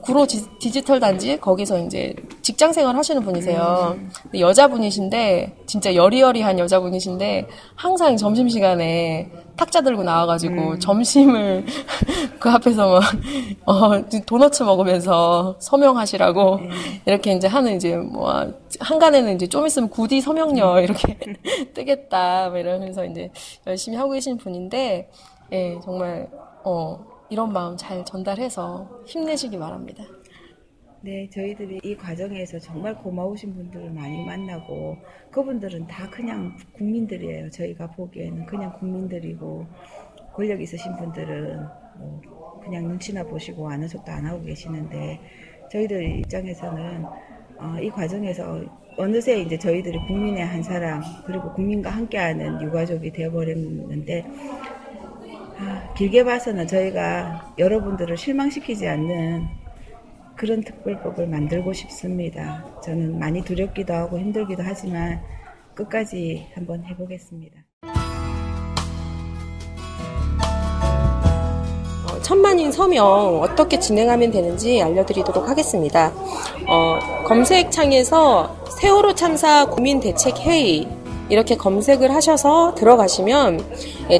구로 디지털 단지 거기서 이제 직장 생활 하시는 분이세요. 근데 여자분이신데 진짜 여리여리한 여자분이신데 항상 점심시간에 탁자 들고 나와가지고 점심을 그 앞에서 막 도너츠 먹으면서 서명하시라고 이렇게 이제 하는 이제 뭐 한간에는 이제 좀 있으면 구디 서명녀 이렇게 뜨겠다 뭐 이러면서 이제 열심히 하고 계신 분인데 예, 정말 이런 마음 잘 전달해서 힘내시기 바랍니다. 네, 저희들이 이 과정에서 정말 고마우신 분들을 많이 만나고 그분들은 다 그냥 국민들이에요. 저희가 보기에는 그냥 국민들이고 권력 있으신 분들은 뭐 그냥 눈치나 보시고 아는 척도 안 하고 계시는데 저희들 입장에서는 이 과정에서 어느새 이제 저희들이 국민의 한 사람 그리고 국민과 함께하는 유가족이 되어버렸는데 길게 봐서는 저희가 여러분들을 실망시키지 않는 그런 특별법을 만들고 싶습니다. 저는 많이 두렵기도 하고 힘들기도 하지만 끝까지 한번 해보겠습니다. 천만인 서명 어떻게 진행하면 되는지 알려드리도록 하겠습니다. 검색창에서 세월호 참사 국민대책회의 이렇게 검색을 하셔서 들어가시면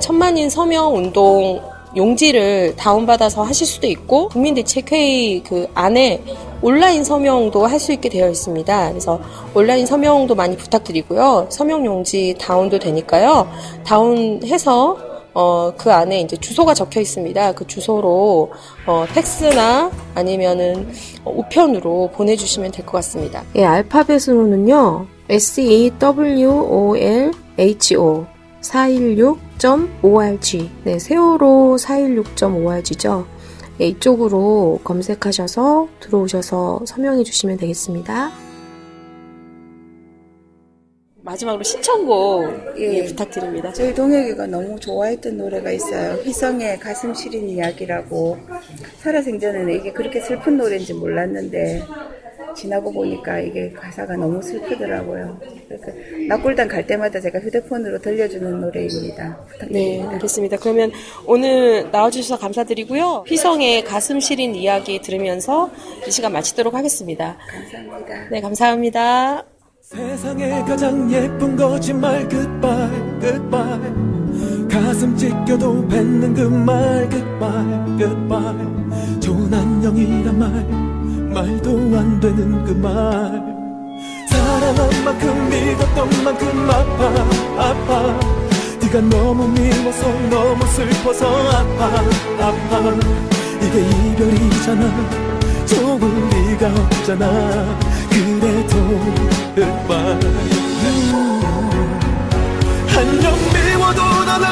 천만인 서명 운동 용지를 다운받아서 하실 수도 있고 국민대책회의 그 안에 온라인 서명도 할 수 있게 되어 있습니다. 그래서 온라인 서명도 많이 부탁드리고요. 서명 용지 다운도 되니까요. 다운해서 그 안에 이제 주소가 적혀 있습니다. 그 주소로 팩스나 아니면은 우편으로 보내주시면 될 것 같습니다. 예, 알파벳으로는요. SEWOLHO 416.org 네, 세월호 416.org죠. 네, 이쪽으로 검색하셔서 들어오셔서 서명해 주시면 되겠습니다. 마지막으로 신청곡 부탁드립니다. 저희 동혁이가 너무 좋아했던 노래가 있어요. 희성의 가슴 시린 이야기라고. 살아생전에는 이게 그렇게 슬픈 노래인지 몰랐는데 지나고 보니까 이게 가사가 너무 슬프더라고요. 그래서 낙골당 갈 때마다 제가 휴대폰으로 들려주는 노래입니다. 부탁드립니다. 네, 알겠습니다. 그러면 오늘 나와주셔서 감사드리고요. 희성의 가슴 시린 이야기 들으면서 이 시간 마치도록 하겠습니다. 감사합니다. 네, 감사합니다. 세상에 가장 예쁜 거짓말 goodbye goodbye 가슴 찢겨도 뱉는 그 말 goodbye goodbye 좋은 안녕이란 말도 안 되는 그 말 사랑한 만큼 믿었던 만큼 아파 네가 너무 미워서 너무 슬퍼서 아파 이게 이별이잖아 좋을 리가 없잖아 그래도 goodbye 안녕 미워도 나는